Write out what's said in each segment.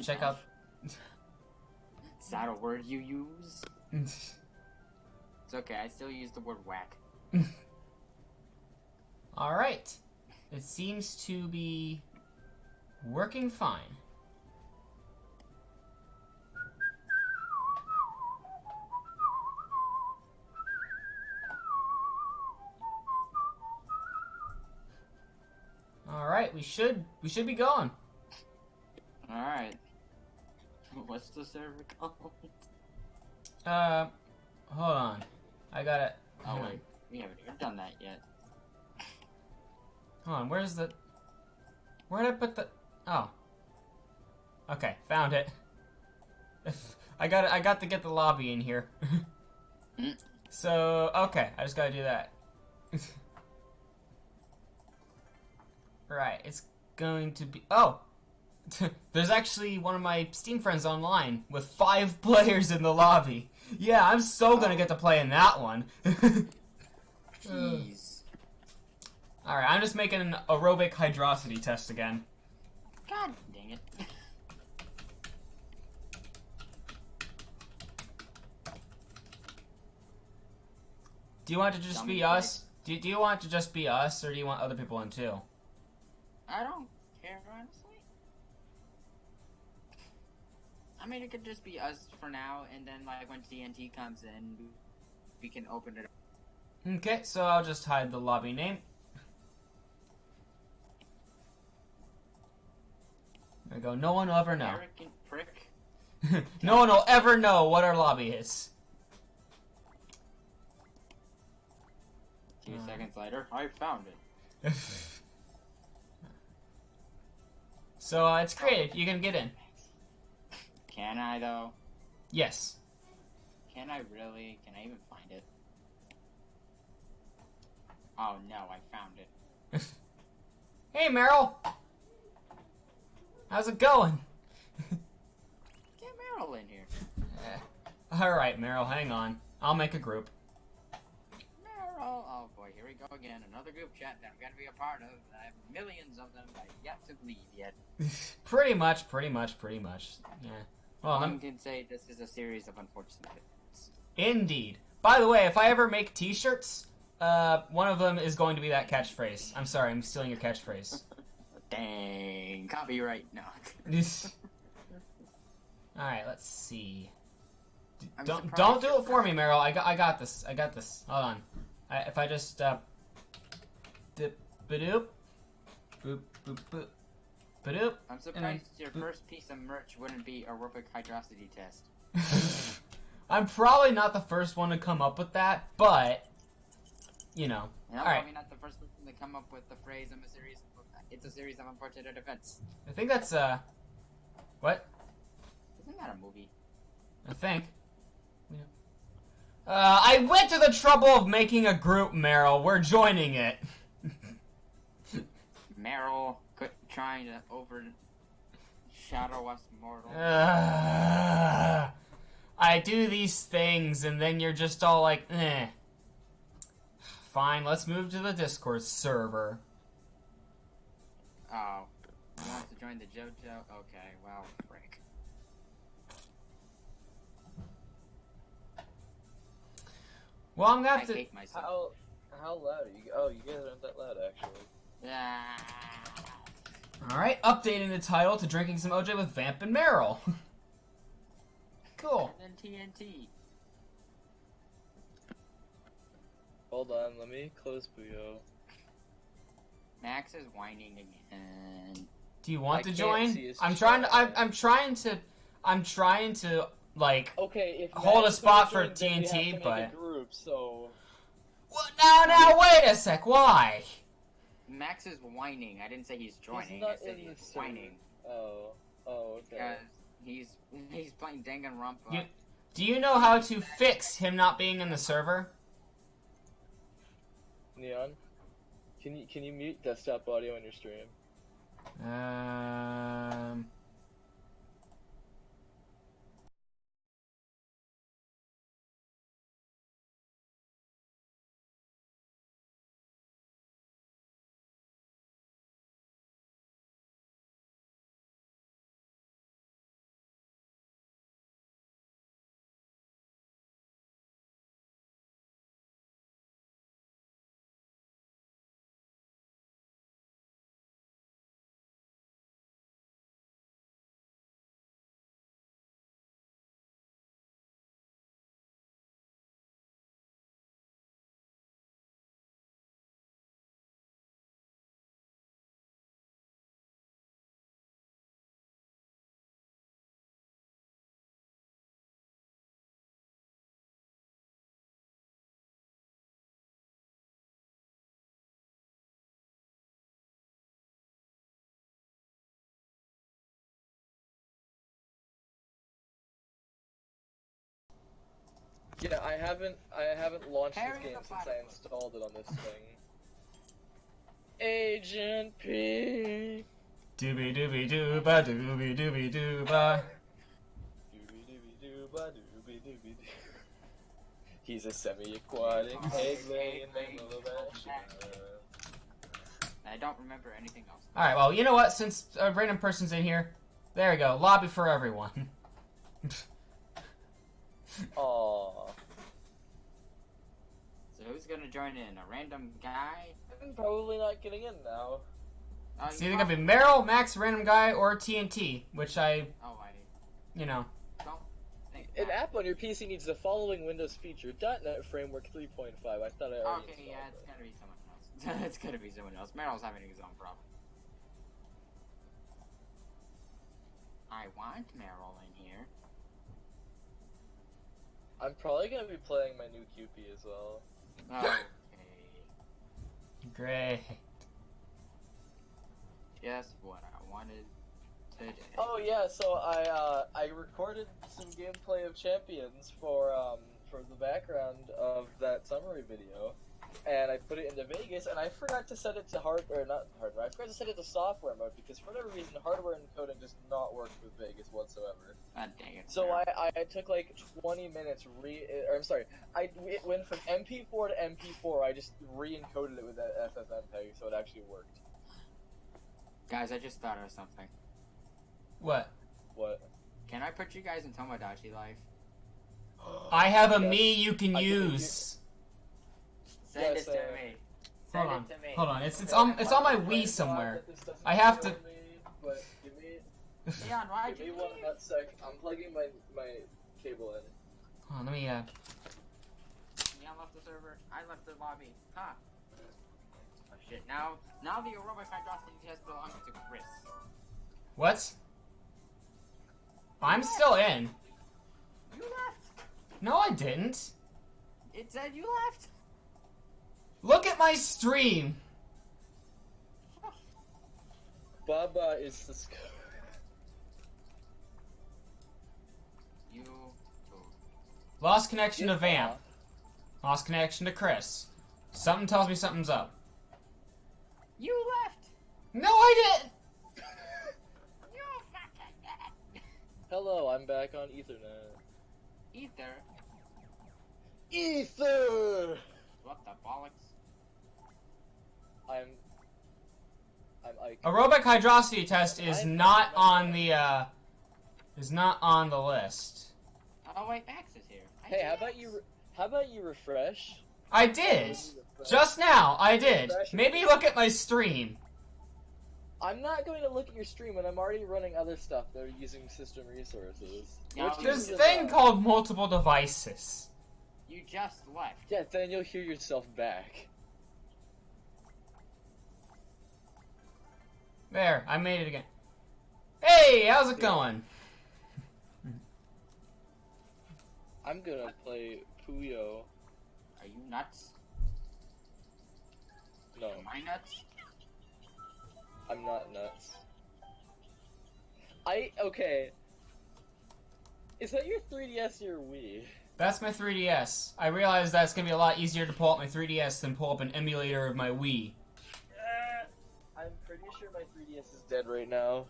check out. Is that a word you use? It's okay, I still use the word whack. Alright. It seems to be working fine. Alright, we should be going. Alright. What's the server called? Hold on. I gotta... Oh wait, we haven't even done that yet. Hold on, where's the... Where'd I put the... Oh. Okay, found it. I got to get the lobby in here. So, okay, I just gotta do that. Right, it's going to be... Oh! There's actually one of my Steam friends online with 5 players in the lobby. Yeah, I'm so gonna get to play in that one. Jeez. Alright, I'm just making an aerobic hydrosity test again. God dang it. Do you want to just be us? Do you want to just be us, or do you want other people in too? I don't care, honestly. I mean, it could just be us for now, and then, like, when TNT comes in, we can open it up. Okay, so I'll just hide the lobby name. There we go. No one will ever know. Arrogant prick. No one will ever know what our lobby is. 2 seconds later, I found it. So, it's created. You can get in. Can I, though? Yes. Can I really? Can I even find it? Oh, no, I found it. Hey, Merel! How's it going? Get Merel in here. Alright, Merel, hang on. I'll make a group. Merel! Oh boy, here we go again. Another group chat that I'm gonna be a part of. I have millions of them, but I've yet to leave yet. Pretty much. Yeah. Well, One can say this is a series of unfortunate events. Indeed. By the way, if I ever make t-shirts, one of them is going to be that catchphrase. I'm sorry, I'm stealing your catchphrase. Dang. Copyright. No. Alright, let's see. I'm Don't do it for me, Merel. I got this. I got this. Hold on. If I just dip ba-doop, boop boop boop, ba-doop. I'm surprised your first piece of merch wouldn't be aerobic hydrosity test. I'm probably not the first one to come up with that, but you know. And I'm probably not the first person to come up with the phrase it's a series of unfortunate events. I think that's what? Isn't that a movie? I think. I went to the trouble of making a group, Merel. We're joining it. Merel trying to overshadow us mortals. I do these things, and then you're just all like, eh. Fine, let's move to the Discord server. Oh. You want to join the JoJo? Okay, well, frick. Well, I'm gonna have to... I hate myself. How loud are you? Oh, you guys aren't that loud, actually. Alright, updating the title to Drinking Some OJ with Vamp and Merel. Cool. And then TNT. Hold on, let me close Booyah. Max is whining again. Do you want I to can't join? see his I'm chat. trying to like Okay, if hold a Max spot for joins, then we have to TNT, make but a group, so what? Now, wait a sec. Why? Max is whining. I didn't say he's joining. he's not I said in the he's server. whining. Oh, okay. Because he's playing Danganronpa. Do you know how to fix him not being in the server? Neon, can you mute desktop audio on your stream? Yeah, I haven't launched Harry this game the since I Platypus. installed it on this thing. Agent P. Doobie doobie dooba doobie doobie dooba. Doobie doobie dooba doobie doobie doo. He's a semi-aquatic egg-laying mammal of action. I don't remember anything else. Alright, well, you know what? Since a random person's in here, there we go. Lobby for everyone. Aww. So who's gonna join in? A random guy? I'm probably not getting in now. Oh, It's either gonna be Merel, Max, random guy, or TNT, which I, Oh, I you know. don't think An that- app on your PC needs the following Windows feature: .NET Framework 3.5. I thought I already Okay, yeah, it's installed gotta be someone else. It's gotta be someone else. Meryl's having his own problem. I want Merel in here. it. I'm probably gonna be playing my new QP as well. Okay. Great. Just what I wanted today. Oh yeah, so I recorded some gameplay of Champions for the background of that summary video, and I put it into Vegas, and I forgot to set it to not hardware. I forgot to set it to software mode because for whatever reason hardware encoding does not work with Vegas whatsoever. God dang it. So Merel. I took like 20 minutes it went from MP4 to MP4. I just re-encoded it with that FFmpeg so it actually worked. Guys, I just thought of something. What? What? Can I put you guys in Tomodachi Life? I have a Yes. me you can I think use. Send Yes, it to me. Hold Send on. it to me. Hold on. It's on my Wii somewhere. I have to- But give me Leon, why'd Give you me one leave? hot sec. I'm plugging my cable in. Hold on, let me, Leon left the server. I left the lobby. Huh. Oh shit. Now the aerobic hydrosity test belongs to Chris. what? I'm still in. You left. No, I didn't. It said you left. Look at my stream. Baba is the sc- You too. Lost connection to Vamp. Lost connection to Chris. Something tells me something's up. You left. No, I didn't. You fucking did it. Hello, I'm back on Ethernet. Ether. Ether! What the bollocks? I'm Ike. Aerobic hydrosity test is I'm- not on the list. Oh wait, Max is here. Hi, Hey, how Max. about you refresh? I did. Just now, I did. Maybe look at my stream. I'm not going to look at your stream when I'm already running other stuff that are using system resources. Yeah, Which There's uses a a thing lot. called multiple devices. You just left. Yeah, then you'll hear yourself back. There, I made it again. Hey, how's it going? I'm gonna play Puyo. Are you nuts? No, Am I nuts? I'm not nuts. Okay. Is that your 3DS or your Wii? That's my 3DS. I realized that's gonna be a lot easier to pull up my 3DS than pull up an emulator of my Wii. I'm pretty sure my 3DS is dead right now.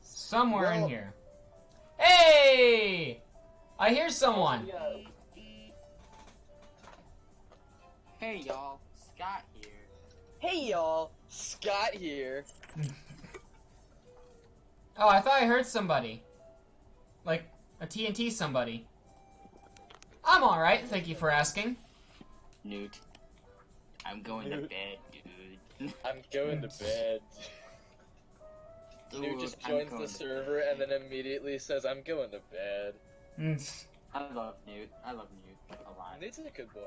Somewhere in Well- here. Hey! I hear someone. Yeah. Hey y'all, Scott here. Hey y'all, Scott here. Oh, I thought I heard somebody. Like, a TNT somebody. I'm alright, thank you for asking. Newt. I'm going to Newt. bed, dude. I'm going to bed. Dude Dude, just I'm joins going the to server and then immediately says, I'm going to bed. I love Newt. I love Newt a lot. Nate's a good boy.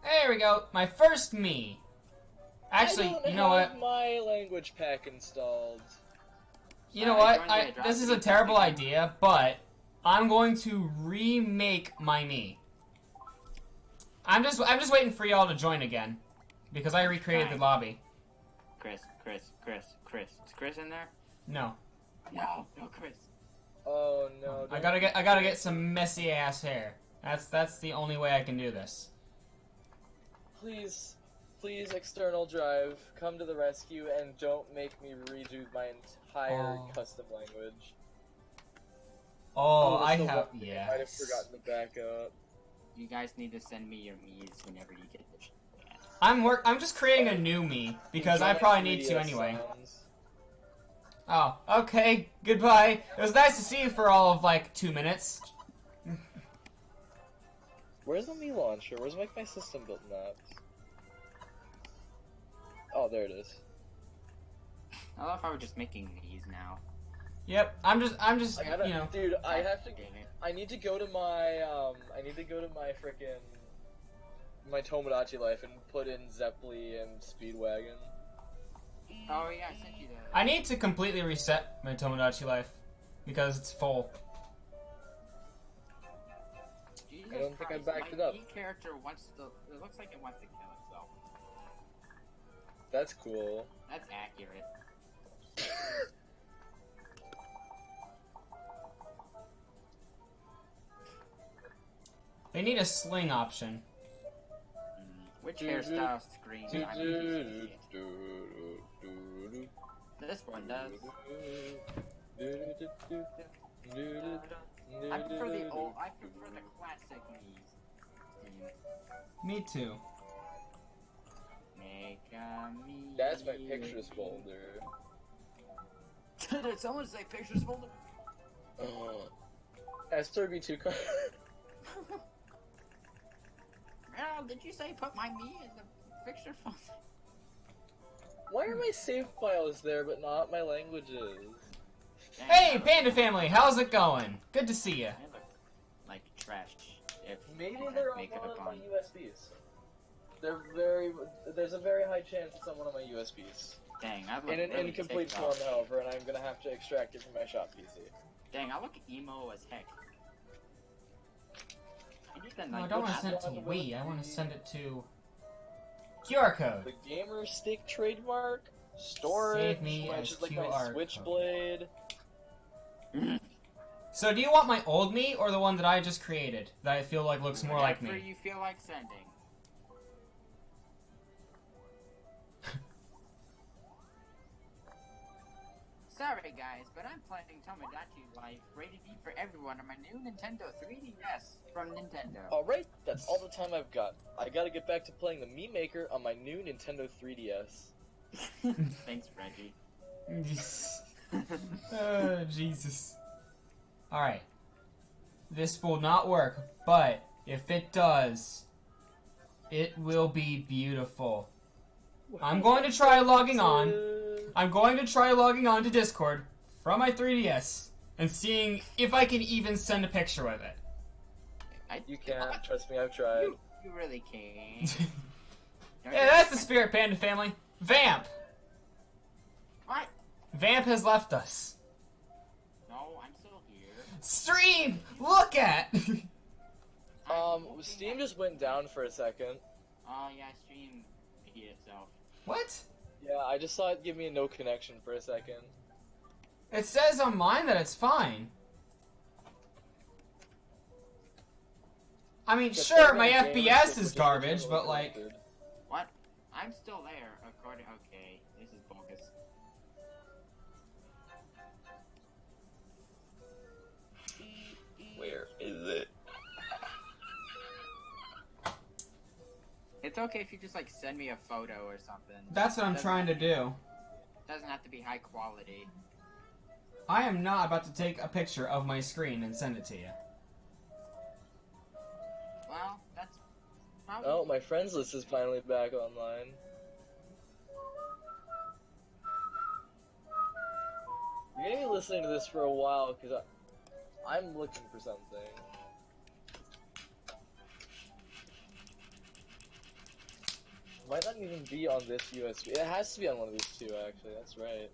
There we go, my first me. Actually, I don't you know what? have my language pack installed. You know I what? joined the This is a atrocity terrible testing. idea, but I'm going to remake my me. I'm just waiting for y'all to join again, because I recreated the Fine. lobby. Chris. Is Chris in there? No. No, Chris. Oh no! I gotta get some messy ass hair. That's the only way I can do this. Please, external drive, come to the rescue and don't make me redo my entire custom language. Oh, that's I the have one thing I might have forgotten to back up. You guys need to send me your Mii's whenever you get this. I'm just creating a new me because I probably need to anyway. Oh, okay. Goodbye. It was nice to see you for all of like 2 minutes. Where's the Mii launcher? Where's my system built maps? Oh, there it is. I love how we're just making Mii's now. Yep. I'm just I gotta, you know. dude. I need to go to my frickin' my Tomodachi life and put in Zeppeli and Speedwagon. Oh yeah, I sent you that. I need to completely reset my Tomodachi life because it's full. Jesus I don't think I Christ, backed it up. My Mii character wants to. It looks like it wants to kill itself. That's cool. That's accurate. They need a sling option. Which hairstyle screams? I'm interested to see it. This one does. I prefer the classic Mii's. Me too. Make a Mii. That's my pictures folder. Did someone say pictures folder? S3B2 card. Merel, did you say put my Mii in the picture folder? Why are my save files there but not my languages? Hey, Panda Family, how's it going? Good to see you. They look like trash. If Maybe you have they're on makeup one of my on. USBs. There's a very high chance it's on one of my USBs. Dang, I look In an really incomplete ticked form, off. however, and I'm gonna have to extract it from my shop PC. Dang, I look emo as heck. I need to, No, I like, don't want to send it to Wii. I want to send it to QR code. The gamer stick trademark, storage, Save me which as is like QR my code. switchblade. So, do you want my old me or the one that I just created that I feel like looks more like Whatever me? you feel like sending. Sorry guys, but I'm playing Tomodachi Life Rated E for everyone on my new Nintendo 3DS from Nintendo. Alright, that's all the time I've got. I gotta get back to playing the Mii Maker on my new Nintendo 3DS. Thanks, Reggie. Oh, Jesus. Alright. This will not work, but if it does, it will be beautiful. I'm going to try logging on. I'm going to try logging on to Discord from my 3DS and seeing if I can even send a picture with it. You can't, trust me, I've tried. You really can't. Yeah, that's the spirit, Panda Family. Vamp! What? Vamp has left us. No, I'm still here. Stream! Look at! Steam just went down for a second. Oh yeah, stream hit itself. What? Yeah, I just saw it give me a no connection for a second. It says on mine that it's fine. I mean, sure, my FPS is garbage, but like... What? I'm still there, according... Okay, this is bogus. Where is it? It's okay if you just, like, send me a photo or something. That's what I'm trying to do. Doesn't have to be high quality. I am not about to take a picture of my screen and send it to you. Well, that's probably... Oh, my friends list is finally back online. You're gonna be listening to this for a while, because I'm looking for something. Might not even be on this USB. It has to be on one of these two, actually. That's right.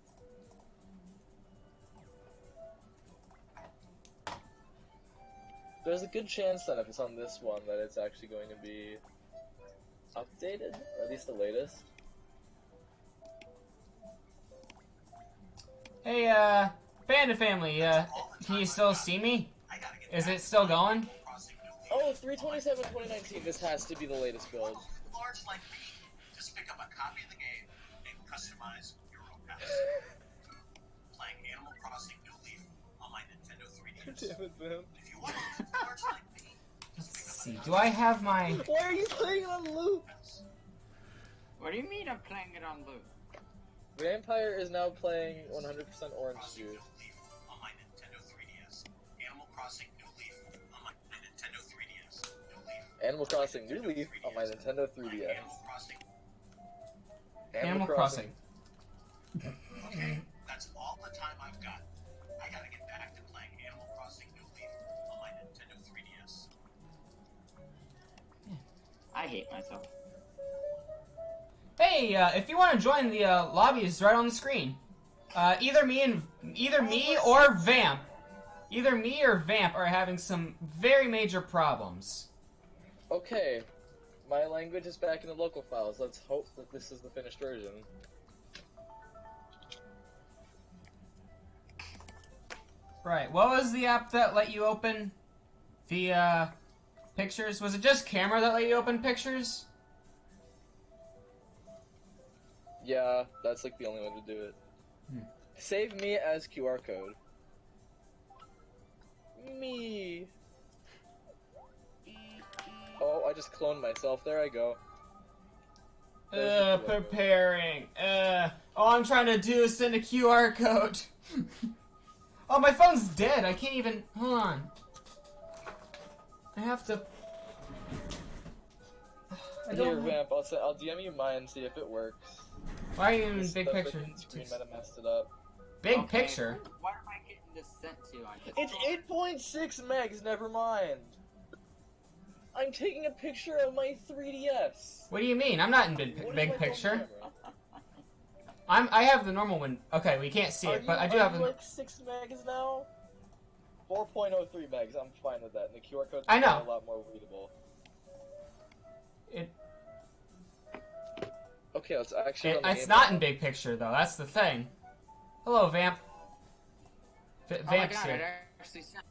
There's a good chance that if it's on this one, that it's actually going to be updated, or at least the latest. Hey, Panda Family, Can you still see me? Is it still going? Oh, 3/27/2019. This has to be the latest build. Large like me, just pick up a copy of the game and customize your own house. Playing Animal Crossing New Leaf on my Nintendo 3DS. Damn it, Vamp. If you want to large like me, Let's see. Do I have my... Why are you playing it on loop? What do you mean I'm playing it on loop? Vampire is now playing 100% orange Crossing New juice. Leaf on my Nintendo 3DS. Animal Crossing New Leaf on my Nintendo 3DS. New Leaf. Animal Crossing New Leaf on my Nintendo 3DS. Animal Crossing. Animal Crossing. Okay, that's all the time I've got. I gotta get back to playing Animal Crossing New Leaf on my Nintendo 3DS. I hate myself. Hey, if you want to join the lobby, it's right on the screen. Either me or Vamp, either me or Vamp are having some very major problems. Okay, my language is back in the local files. Let's hope that this is the finished version. Right. What was the app that let you open the pictures? Was it just Camera that let you open pictures? Yeah, that's like the only way to do it. Save me as QR code. Me. Oh, I just cloned myself. There I go. Preparing. All I'm trying to do is send a QR code. Oh, my phone's dead. I can't even. Hold on. I have to. I Here, don't. Vamp. I'll DM you mine and see if it works. Why are you in This big the picture? freaking screen might have messed it up. Big Okay, picture. What am I getting this sent to on this? It's 8.6 megs. Never mind. I'm taking a picture of my 3DS. What do you mean? I'm not in What is my big phone picture. camera? I have the normal one. Okay, we can't see it, but I do have Are the. you like 6 megs now? 4.03 megs. I'm fine with that. And the QR code's I know. a lot more readable. It, Okay, let's actually. run the it's game not now. in big picture though. That's the thing. Hello, Vamp. Oh my Vamp's god, here. it actually sent.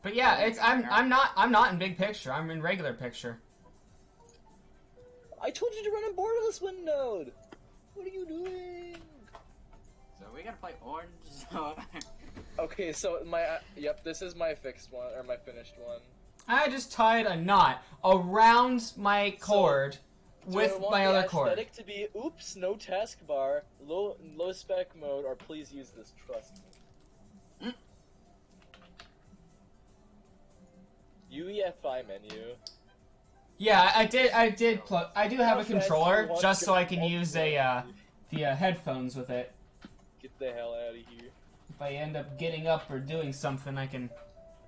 But yeah, it's I'm not in big picture. I'm in regular picture. I told you to run a borderless windowed. What are you doing? So we gotta play orange. So Okay, so yep, this is my fixed one or my finished one. I just tied a knot around my cord with Do I want my the other cord. aesthetic to be oops, no taskbar, low spec mode, or please use this. Trust me. UEFI menu. Yeah, I did plug. I do have a How fast do controller you want just so to I can use the headphones with it. Get the hell out of here. If I end up getting up or doing something, I can,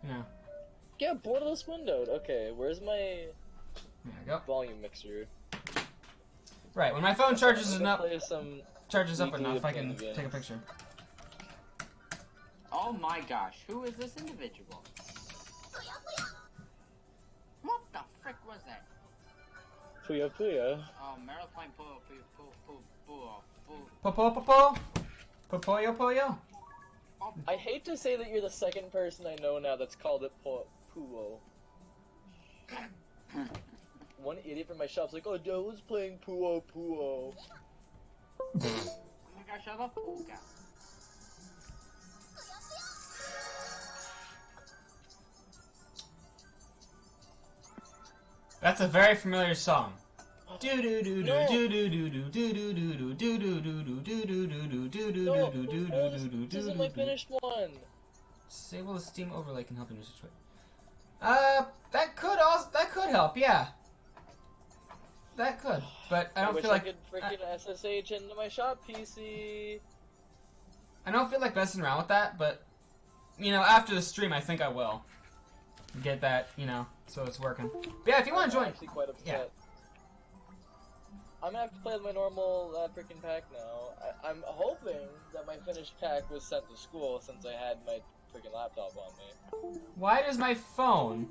you know. Yeah, borderless windowed. Okay, where's my There we go. volume mixer? Right, when my phone charges I'm gonna enough, play some. enough, I can take a picture. oh my gosh, who is this individual? What the frick was that? Puya Puya. Oh, Merel's playing pool. Popoyo poyo. I hate to say that you're the second person I know now that's called it Puo. One idiot from my shop's like, oh, Dylan's playing Puo Puo. Oh my gosh, I love pool guy. That's a very familiar song. Do do do do No. do do do do do do do do do do do do do do do do do No, do do oh, do this isn't my finished one. Disable the Steam overlay can help you switch. That could help, yeah. That could, but I don't wish feel like I could freaking SSH into my shop PC. I don't feel like messing around with that. But you know, after the stream, I think I will get that, you know, so it's working. But yeah, if you want to I'm join, actually quite upset. yeah. I'm gonna have to play with my normal freaking pack now. I'm hoping that my finished pack was sent to school since I had my freaking laptop on me. Why does my phone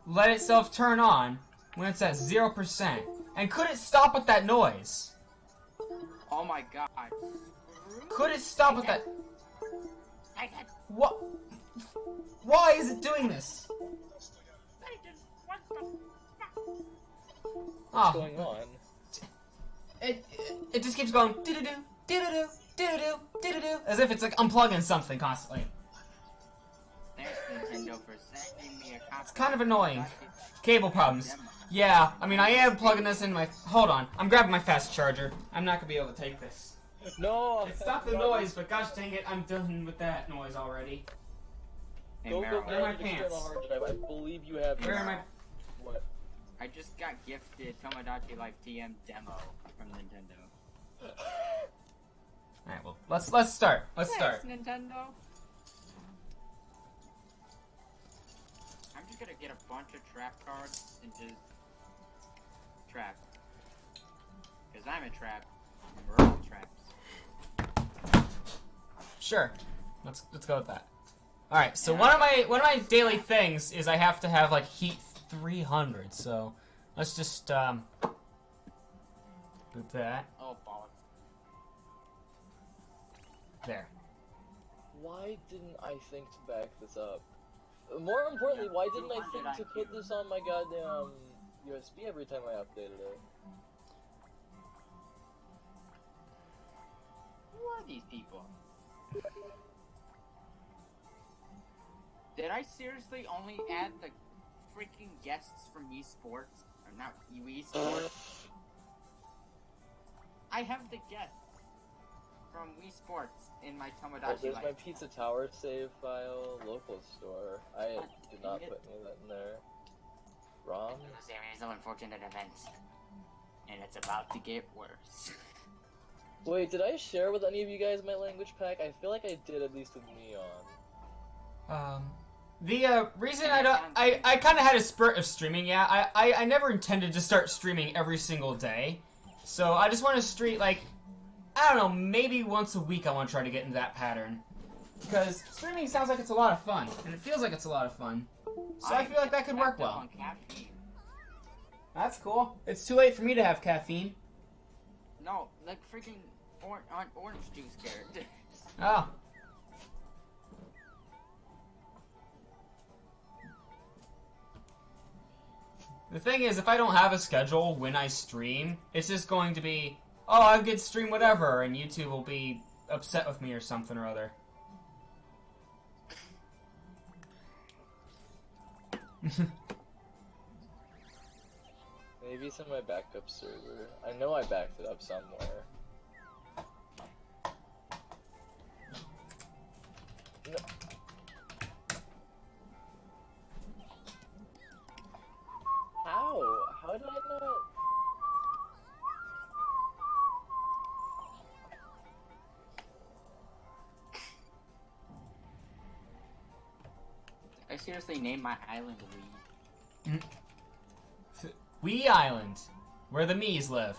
let itself turn on when it's at 0%? And could it stop with that noise? Oh my god. Could it stop with that? What? Why is it doing this? What's Oh, going on? it just keeps going do do do do do do do do do do as if it's like unplugging something constantly. Thanks, Nintendo, for sending me a copy. It's kind of annoying. Cable problems. Yeah, I mean I am plugging this in my. Hold on, I'm grabbing my fast charger. I'm not gonna be able to take this. No! It stopped the noise, but gosh dang it, I'm done with that noise already. Hey, Go Merel, get Where are my an external pants? hard drive. I believe you have. Where am I? What? I just got gifted Tomodachi Life TM demo from Nintendo. Alright, well, let's start. Let's start. Thanks, Nintendo. I'm just gonna get a bunch of trap cards and just trap. Cause I'm a trap. We're all traps. Sure. Let's go with that. Alright, so one of my daily things is I have to have like heat 300, so let's just boot that. Oh, bollocks. There. Why didn't I think to back this up? More importantly, why didn't I think to put this on my goddamn USB every time I updated it? Who are these people? Did I seriously only add the freaking guests from esports? Or not Wii Sports? I have the guests from Wii Sports in my Oh, Tomodachi there's Life. my Pizza Tower save file, local store. I God did dang not it. put any of that in there. Wrong? A series of unfortunate events. And it's about to get worse. Wait, did I share with any of you guys my language pack? I feel like I did, at least with Neon. The reason I kind of had a spurt of streaming, yeah. I never intended to start streaming every single day. So I just want to stream, like, I don't know, maybe once a week I want to try to get into that pattern. Because streaming sounds like it's a lot of fun, and it feels like it's a lot of fun. So I feel like that could work well. On caffeine. That's cool. It's too late for me to have caffeine. No, like freaking orange juice character. Oh. The thing is, if I don't have a schedule when I stream, it's just going to be, oh, I could stream whatever, and YouTube will be upset with me or something or other. Maybe it's in my backup server. I know I backed it up somewhere. No. How? How did I not? I seriously named my island Wii. Wee Island, where the Mees live.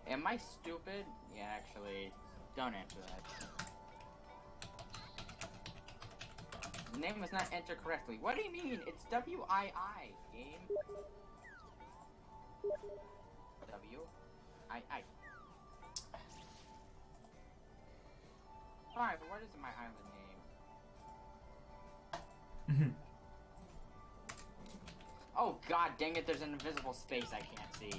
Am I stupid? Yeah, actually, don't answer that. The name was not entered correctly. What do you mean? It's W-I-I, game. W-I-I. Alright, but what is my island name? Oh god dang it, there's an invisible space I can't see.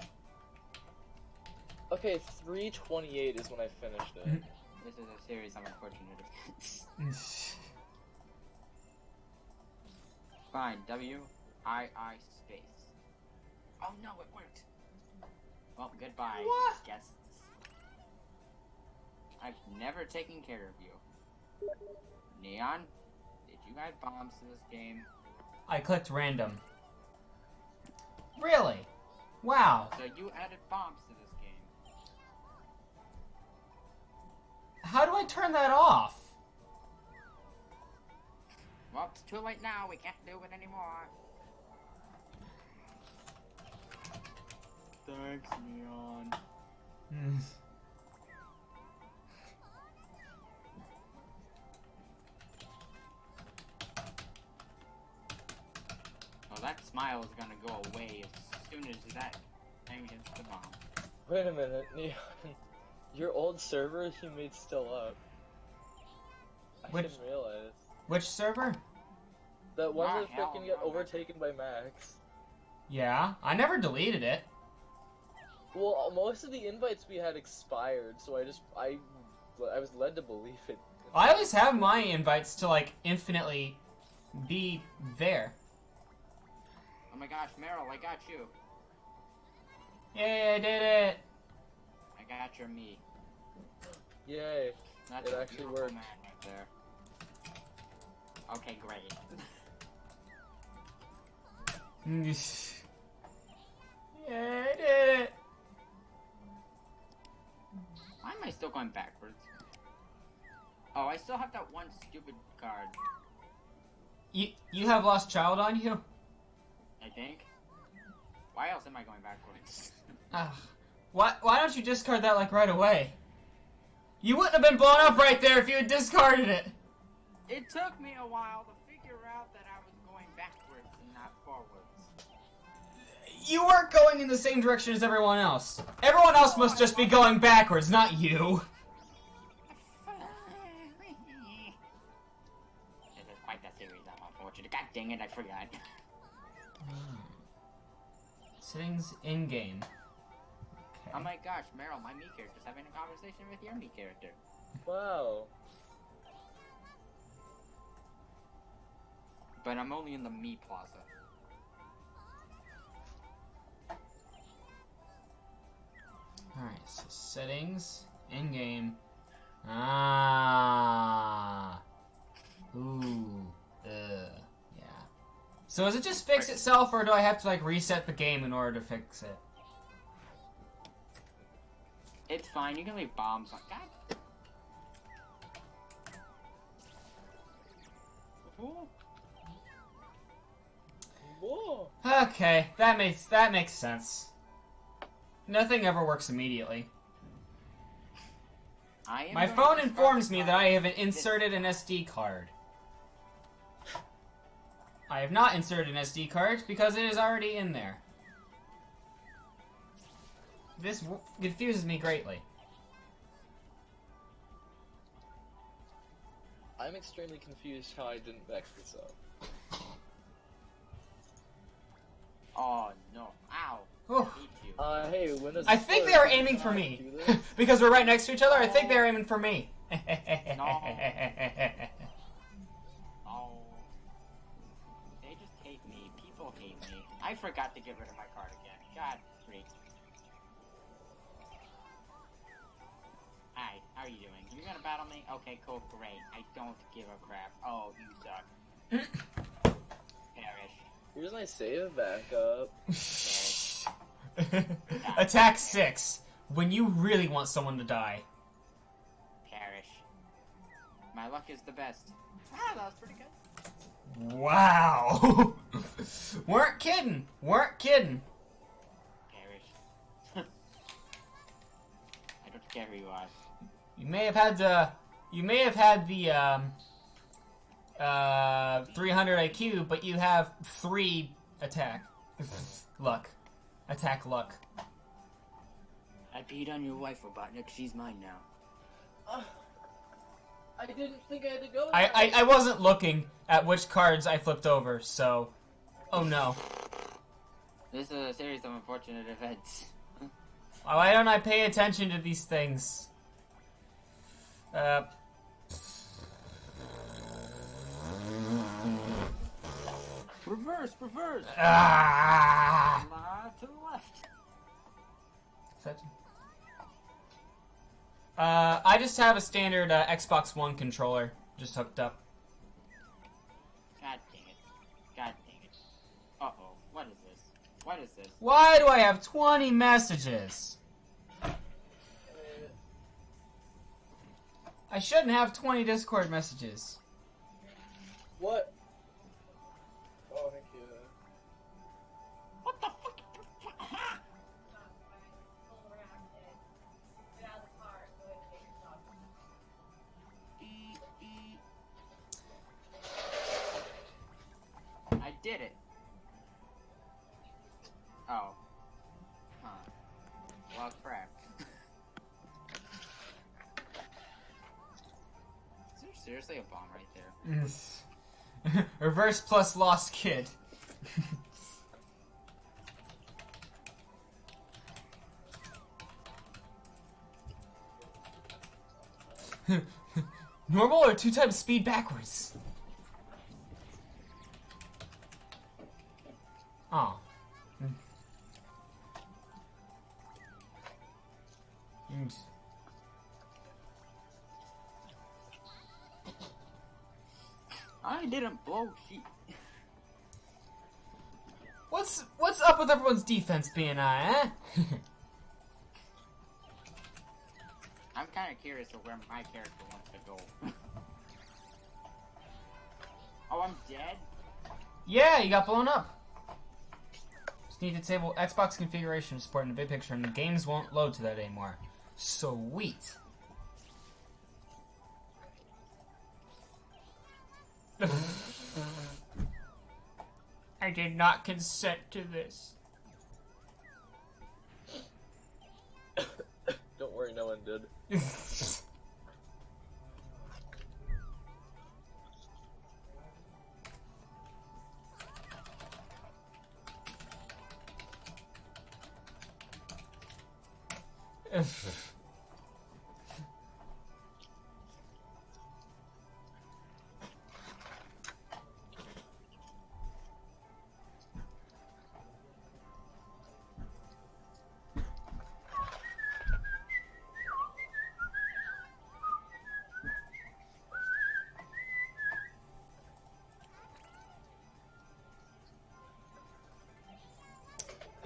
Okay, 3:28 is when I finished it. This is a series of unfortunate events. Fine, W-I-I space. Oh no, it worked! Well, goodbye, What? guests. I've never taken care of you. Neon, did you add bombs to this game? I clicked random. Really? Wow. So you added bombs to this game. How do I turn that off? Well, it's too late now, we can't do it anymore. Thanks, Neon. Well, that smile is gonna go away as soon as that thing hits the bomb. Wait a minute, Neon. Your old server you made still up. I Which- didn't realize. Which server? That one Ah, that hell freaking got no. overtaken by Max. Yeah, I never deleted it. Well, most of the invites we had expired, so I was led to believe it. I always have my invites to, like, infinitely be there. Oh my gosh, Merel, I got you. Yay, I did it! I got your me. Yay. That's It a actually beautiful worked. man right there. Okay, great. Yay, I did it! Why am I still going backwards? Oh, I still have that one stupid card, You have Lost Child on you? I think. Why else am I going backwards? Ugh. Why don't you discard that, like, right away? You wouldn't have been blown up right there if you had discarded it! It took me a while to figure out that I was going backwards and not forwards. You weren't going in the same direction as everyone else. Everyone else must just be going backwards, not you. This is quite the series, I'm unfortunate. God dang it, I forgot. Settings in-game. Oh my gosh, Merel, my me character's having a conversation with your me character. Wow. But I'm only in the me plaza. Alright, so settings, in-game. Ah. Ooh. Yeah. So does it just fix itself, or do I have to, like, reset the game in order to fix it? It's fine, you can leave bombs on. God. Ooh. Whoa. Okay, that makes sense. Nothing ever works immediately. My phone informs me that I have inserted an SD card. I have not inserted an SD card because it is already in there. This confuses me greatly. I'm extremely confused how I didn't back this up. Oh no. Ow. Whew. I hate you. Hey, when does I think they are aiming for me. Because we're right next to each other, I think they're aiming for me. No. Oh. They just hate me. People hate me. I forgot to get rid of my card again. God freak. Hi, how are you doing? You gonna battle me? Okay, cool, great. I don't give a crap. Oh, you suck. Perish. Here's my save backup. Attack 6. When you really want someone to die. Perish. My luck is the best. Ah, that was pretty good. Wow. Weren't kidding. Perish. I don't care who you are. You may have had the 300 IQ, but you have 3 attack luck. Attack luck. I peed on your wife, Robotnik. She's mine now. I didn't think I had to go. I wasn't looking at which cards I flipped over, so... Oh no. This is a series of unfortunate events. Why don't I pay attention to these things? Reverse! Ah! To the left. I just have a standard Xbox One controller just hooked up. God dang it. Uh-oh. What is this? Why do I have 20 messages? I shouldn't have 20 Discord messages. What? Oh, thank you. What the fuck? I did it. Oh. Huh. Well, crap. Is there seriously a bomb right there. Reverse plus lost kid. Normal or 2 times speed backwards? Oh. I didn't blow heat. What's up with everyone's defense being eh? I'm kind of curious of where my character wants to go. Oh, I'm dead? Yeah, you got blown up. Just need to disable Xbox configuration support in the big picture, and the games won't load to that anymore. Sweet. I did not consent to this. Don't worry, no one did.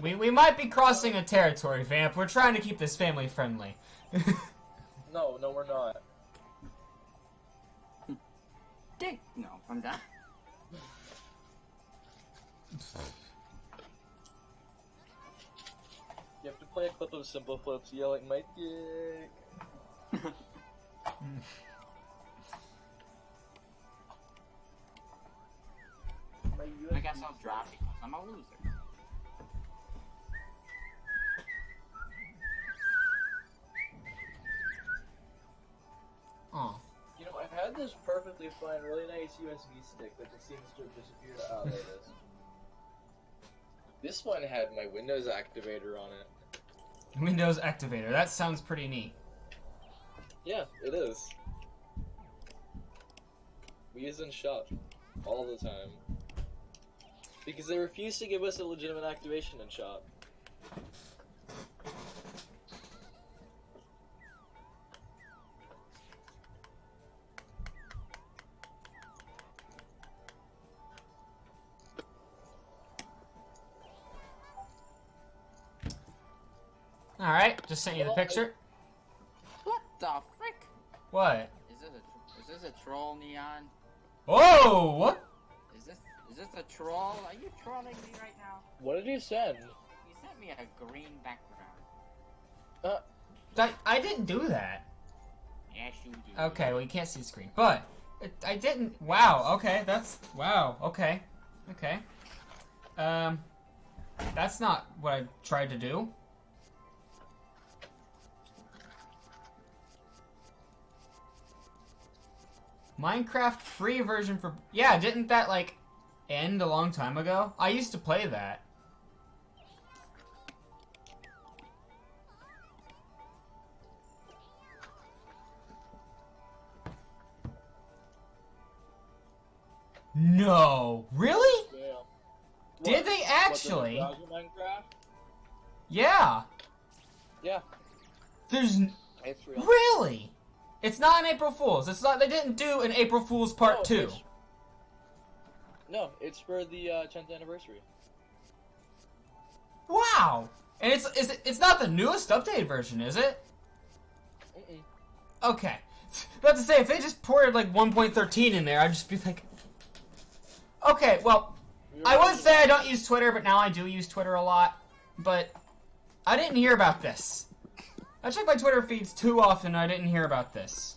We might be crossing a territory, Vamp. We're trying to keep this family friendly. No, we're not. Dick! No, I'm done. You have to play a clip of Simple Flips yelling, "My dick." I guess I'll drop because I'm a loser. Aw. You know, I had this perfectly fine, really nice USB stick that just seems to have disappeared. Ah, there it is. This one had my Windows activator on it. Windows activator. That sounds pretty neat. Yeah, it is. We use it in shop all the time. Because they refuse to give us a legitimate activation in shop. Alright, just sent you the picture. What the frick? What? Is this a troll, Neon? Whoa! What? Is this a troll? Are you trolling me right now? What did you send? You sent me a green background. I didn't do that. Yes, you did. Okay, well you can't see the screen. But, I didn't. Wow, okay, that's. Wow, okay. Okay. That's not what I tried to do. Minecraft free version for... Yeah, didn't that, like, end a long time ago? I used to play that. No. Really? Yeah. Did they actually? What, the Minecraft? Yeah. Yeah. There's... It's real. Really? It's not an April Fool's. It's not... They didn't do an April Fool's Part 2. No, it's for the 10th anniversary. Wow. And it's not the newest updated version, is it? Mm-mm. Okay. About to say, if they just ported like 1.13 in there, I'd just be like... Okay, well, I would say I don't use Twitter, but now I do use Twitter a lot. But I didn't hear about this. I check my Twitter feeds too often, and I didn't hear about this.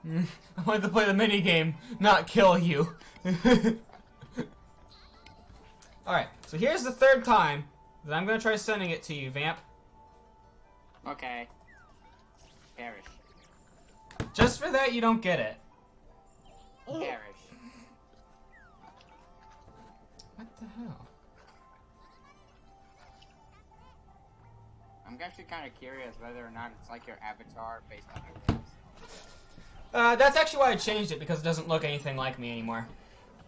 I wanted to play the minigame, not kill you. Alright, so here's the third time that I'm going to try sending it to you, Vamp. Okay. Perish. Just for that, you don't get it. Perish. What the hell? I'm actually kind of curious whether or not it's like your avatar based on your race. That's actually why I changed it, because it doesn't look anything like me anymore.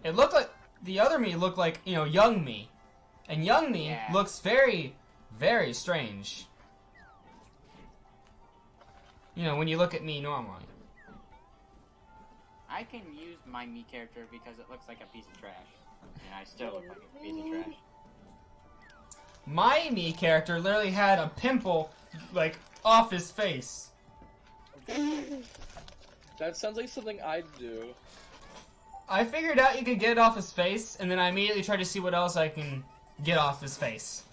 It looked like... The other me looked like, you know, young me. And young me looks very, very strange. You know, when you look at me normally. I can use my me character because it looks like a piece of trash. And I still look like a piece of trash. My me character literally had a pimple, like, off his face. That sounds like something I'd do. I figured out you could get it off his face, and then I immediately tried to see what else I can get off his face.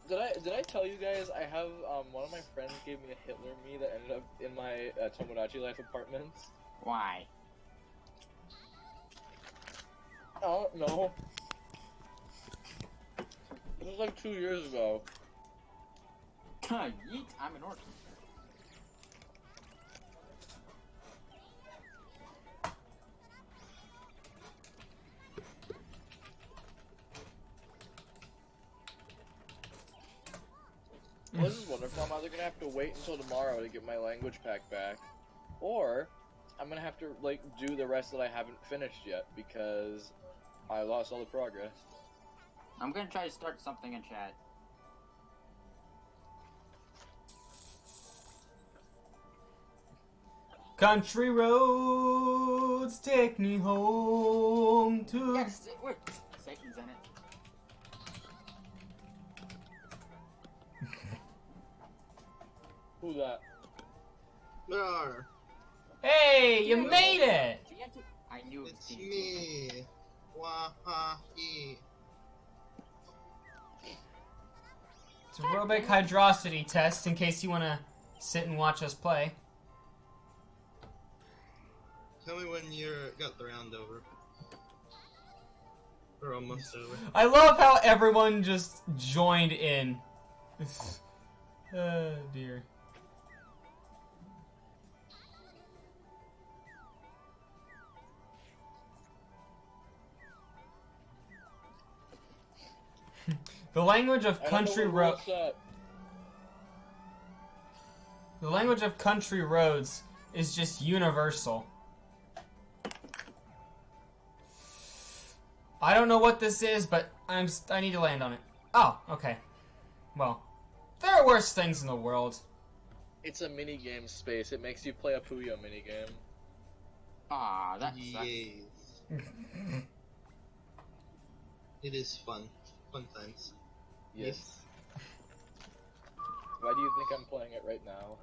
Did I tell you guys I have one of my friends gave me a Hitler me that ended up in my Tomodachi Life apartments? Why? I don't know. This was like 2 years ago. Yeet, I'm an orc. I was just wondering if I'm either gonna have to wait until tomorrow to get my language pack back, or I'm gonna have to like do the rest that I haven't finished yet because I lost all the progress. I'm gonna try to start something in chat. Country roads take me home to... Yes, wait, Satan's in it. Who that? Rawr. Hey, you made it! I knew it was It's Team me. Wahahi. It's a aerobic hydrosity test in case you want to sit and watch us play. Tell me when you're got the round over. Or almost over. I love how everyone just joined in. Oh, dear. The language of country roads. The language of country roads is just universal. I don't know what this is, but I need to land on it. Oh, okay. Well, there are worse things in the world. It's a minigame space. It makes you play a Puyo minigame. Ah, that sucks. Yes. It is fun. Fun times. Yes. Why do you think I'm playing it right now?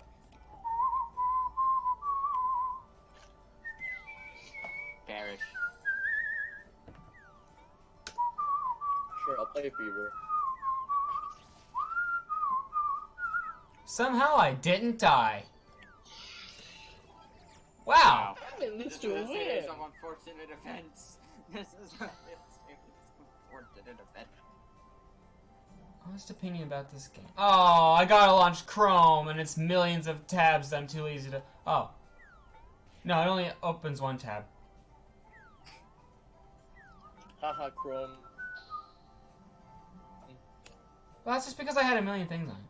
Perish. Sure, I'll play Fever. Somehow I didn't die. Wow. I'm in this This to is a win. series of unfortunate events. This is a series of unfortunate events. Honest opinion about this game. Oh, I gotta launch Chrome, and it's millions of tabs that I'm too lazy to... Oh. No, it only opens one tab. Haha, Chrome. Well, that's just because I had a million things on it.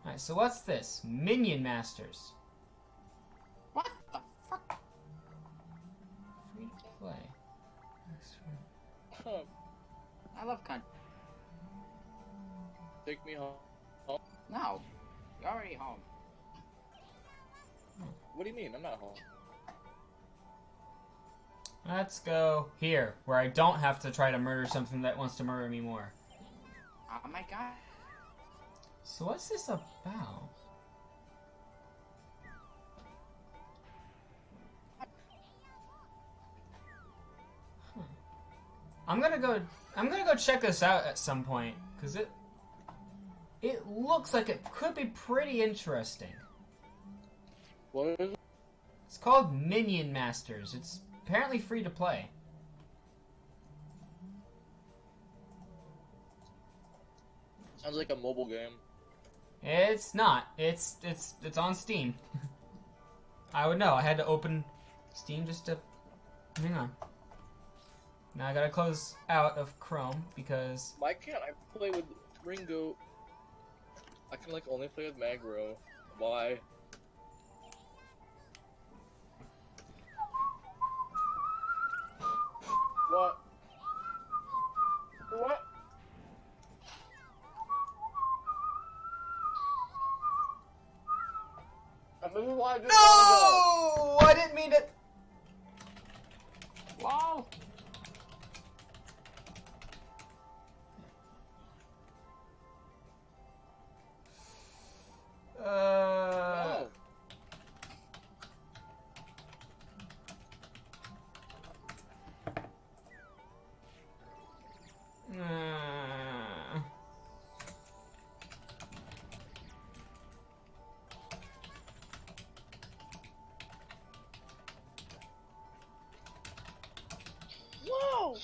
Alright, so what's this? Minion Masters. What the fuck? Free to play. I love country. Take me home. No, you're already home. What do you mean? I'm not home. Let's go here, where I don't have to try to murder something that wants to murder me more. Oh my god. So what's this about? Huh. I'm gonna go check this out at some point, cause it looks like it could be pretty interesting. What is it? It's called Minion Masters. It's apparently free to play. Sounds like a mobile game. It's not. It's on Steam. I would know. I had to open Steam just to... Hang on. Now I gotta close out of Chrome because... Why can't I play with Ringo? I can like only play with Magro. Why? What? What? And this is why I just No! I didn't mean to... Wow. No. Whoa!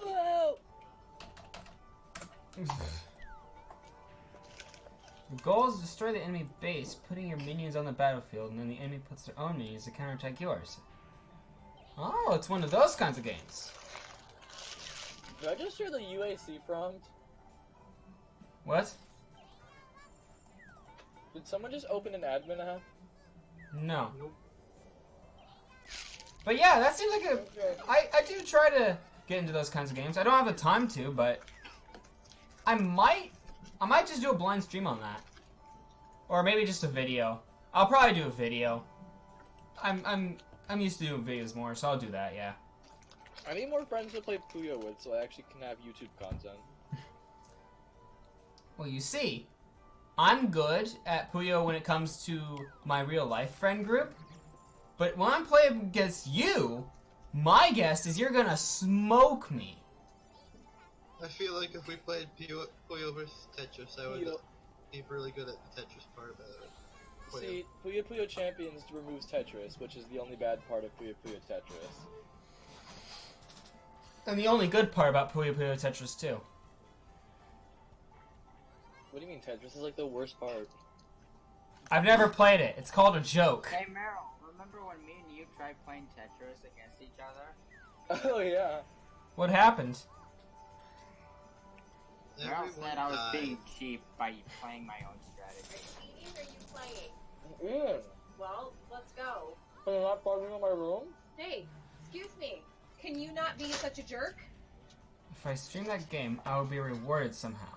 Whoa! The goal is to destroy the enemy base, putting your minions on the battlefield, and then the enemy puts their own minions to counterattack yours. Oh, it's one of those kinds of games. Did I just hear the UAC prompt? What? Did someone just open an admin app? No. Nope. But yeah, that seems like a... Okay. I do try to get into those kinds of games. I don't have the time to, but... I might just do a blind stream on that. Or maybe just a video. I'll probably do a video. I'm used to doing videos more, so I'll do that, yeah. I need more friends to play Puyo with so I actually can have YouTube content. Well, you see, I'm good at Puyo when it comes to my real life friend group, but when I'm playing against you, my guess is you're gonna smoke me. I feel like if we played Puyo vs Tetris, I would be really good at the Tetris part about it. See, Puyo Puyo Champions removes Tetris, which is the only bad part of Puyo Puyo Tetris. And the only good part about Puyo Puyo Tetris too. What do you mean Tetris is like the worst part? I've never played it. It's called a joke. Hey Merel, remember when me and you tried playing Tetris against each other? Oh yeah. What happened? Merel said I was died. being cheap by playing my own strategy. What are you playing? Ian, Well, let's go. can you not plug me in my room? Hey, excuse me. Can you not be such a jerk? If I stream that game, I will be rewarded somehow.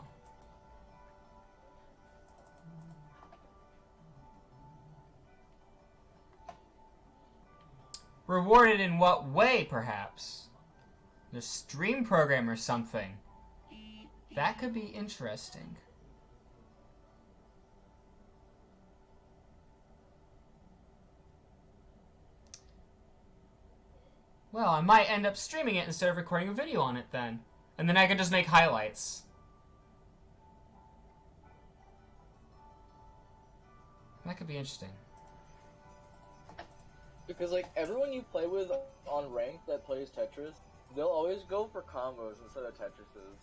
Rewarded in what way, perhaps? The stream program or something. That could be interesting. Well, I might end up streaming it instead of recording a video on it then. And then I could just make highlights. That could be interesting. Because like everyone you play with on rank that plays Tetris, they'll always go for combos instead of Tetrises.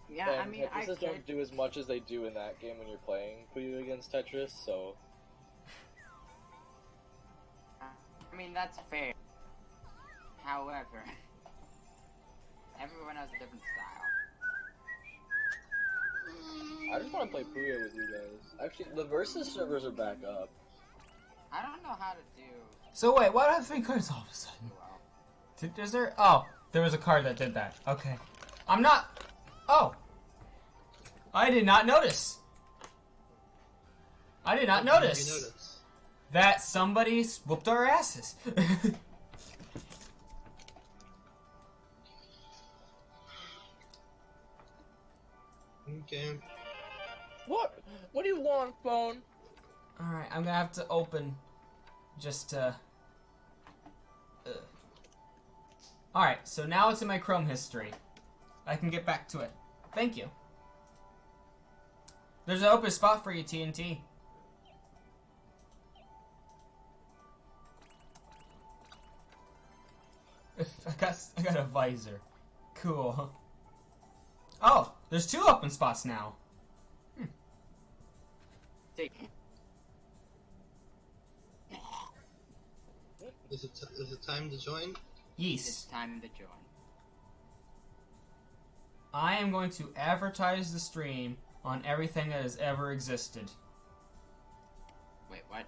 Yeah, And I mean, I Tetrises could. don't do as much as they do in that game when you're playing Puyo against Tetris, so... I mean, that's fair. However, everyone has a different style. I just want to play Puyo with you guys. Actually, the Versus servers are back up. I don't know how to do So wait, why do I have 3 cards all of a sudden? well. Is there? Oh, there was a card that did that. Okay. I'm not... Oh. I did not notice. I did not What did notice. you notice? That somebody whooped our asses. Okay. What? What do you want, phone? Alright, I'm gonna have to open just Alright, so now it's in my Chrome history. I can get back to it. Thank you. There's an open spot for you, TNT. I got a visor. Cool. Oh, there's 2 open spots now. Take. Is it time to join? It's Yes. time to join. I am going to advertise the stream on everything that has ever existed. Wait, what?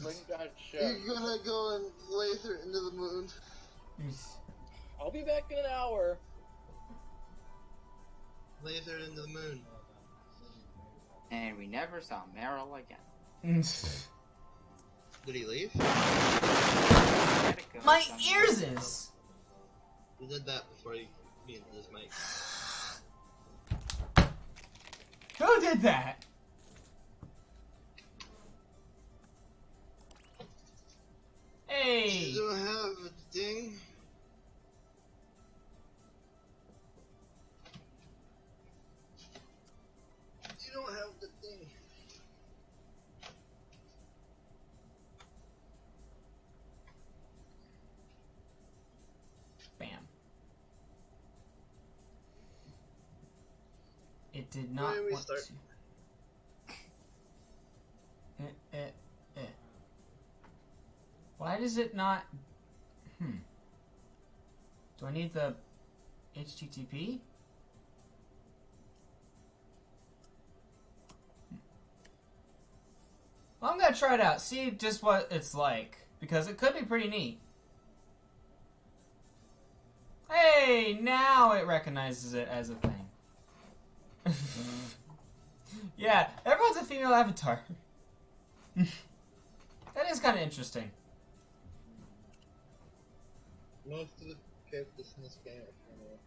Link got You're shared. gonna go and laser into the moon. I'll be back in an hour. Laser into the moon. And we never saw Merel again. Did he leave? Gotta go My somewhere. ears is. He did that before he muted his mic. Who did that? Hey. You don't have a ding. You don't have the thing. Bam. It did not Where do we want start? to. Why does it not? Do I need the HTTP? Well, I'm gonna try it out, see just what it's like, because it could be pretty neat. Hey, now it recognizes it as a thing. Yeah, everyone's a female avatar. That is kind of interesting. Most of the characters in this game are female.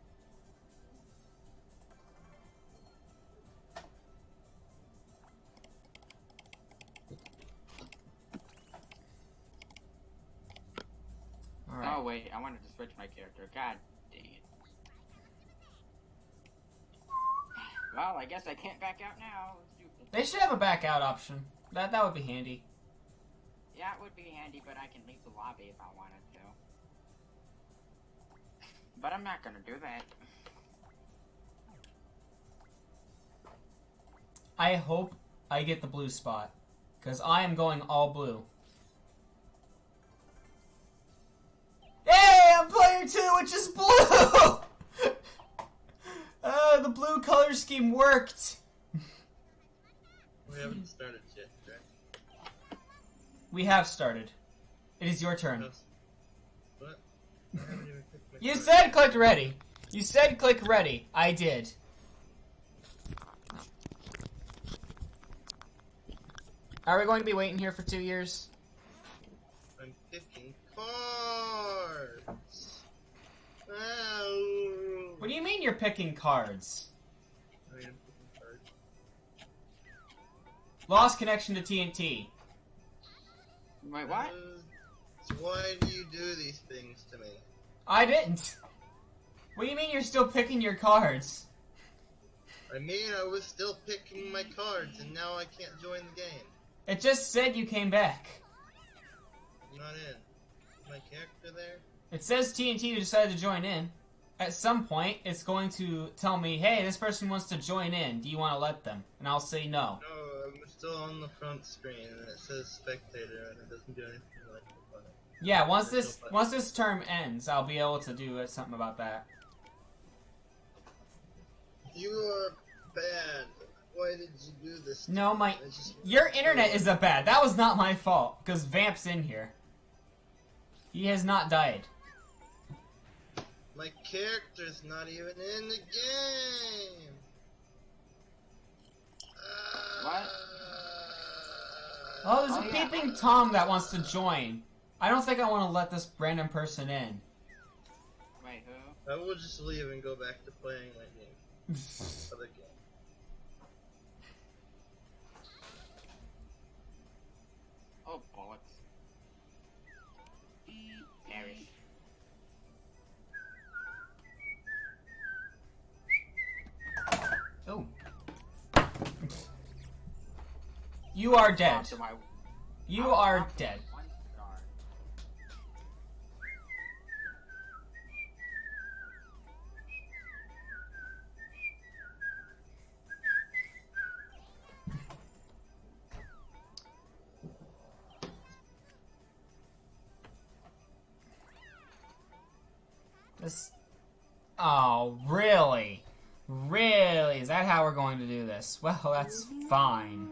Alright. Oh wait, I wanted to switch my character. God dang it. Well, I guess I can't back out now. Stupid. They should have a back out option. That would be handy. Yeah, it would be handy, but I can leave the lobby if I wanted to. But I'm not gonna do that. I hope I get the blue spot, because I am going all blue. Hey, I'm player 2, which is blue! The blue color scheme worked. We haven't started yet, right? We have started. It is your turn. No. What? I haven't even picked my You card. said click ready. You said click ready. I did. Are we going to be waiting here for 2 years? I'm picking cards. Ow. What do you mean you're picking cards? I mean, I'm picking cards. Lost connection to TNT. Wait, what? So why do you do these things to me? I didn't. What do you mean you're still picking your cards? I mean, I was still picking my cards, and now I can't join the game. It just said you came back. I'm not in. Is my character there? It says TNT decided to join in. At some point, it's going to tell me, hey, this person wants to join in. Do you want to let them? And I'll say no. No, I'm still on the front screen, and it says spectator, and it doesn't do anything like the button. Yeah, once this term ends, I'll be able to do something about that. You are bad. Why did you do this? No, I your internet is a bad. That was not my fault, because Vamp's in here. He has not died. My character's not even in the game. What? Oh, there's Oh, a yeah. peeping Tom that wants to join. I don't think I want to let this random person in. Wait, who? I will just leave and go back to playing my game. Other game. Oh, bollocks. Perish. Oh. You are dead. To my- You I are was dead. 1 star. This... Oh, really? Really? Is that how we're going to do this? Well, that's fine.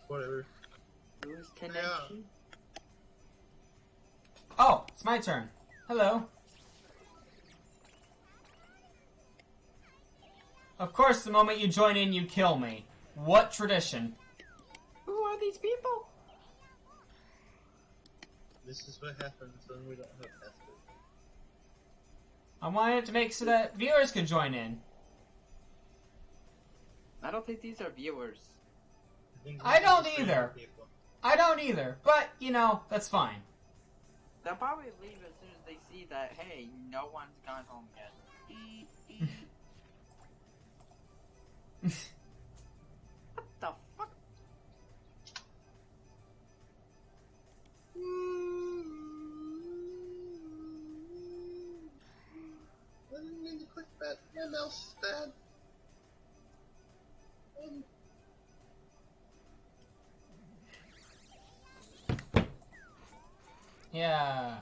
Whatever. Lose connection. Oh, it's my turn. Hello. Of course, the moment you join in, you kill me. What tradition? Who are these people? This is what happens when we don't have password. I wanted to make so that viewers could join in. I don't think these are viewers. I don't either. I don't either. But, you know, that's fine. They'll probably leave as soon as they see that, hey, no one's gone home yet. What the fuck? I didn't mean to click that. My mouse is bad. Yeah.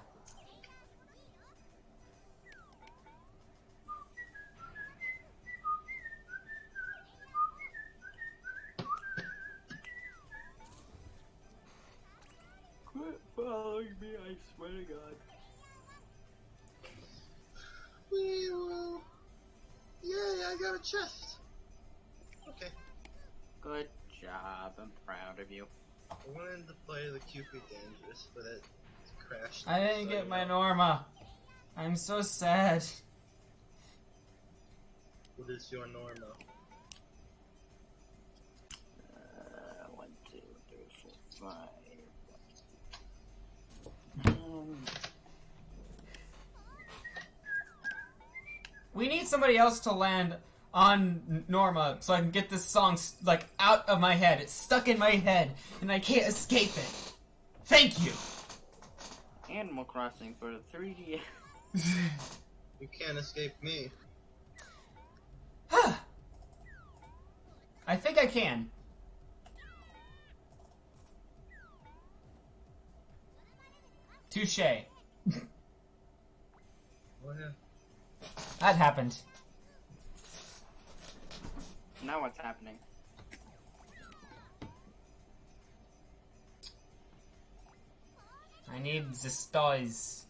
Quit following me, I swear to God. Wee-woo. Yay, I got a chest. Okay. Good job, I'm proud of you. I wanted to play the QP Dangerous, but it crashed. I didn't get my Norma. I'm so sad. What is your Norma? 1, 2, 3, 4, 5. We need somebody else to land on Norma so I can get this song, like, out of my head. It's stuck in my head, and I can't escape it. Thank you. Animal Crossing for the 3D. You can't escape me. I think I can. Touche. Oh yeah. That happened. Now what's happening? I need the stars.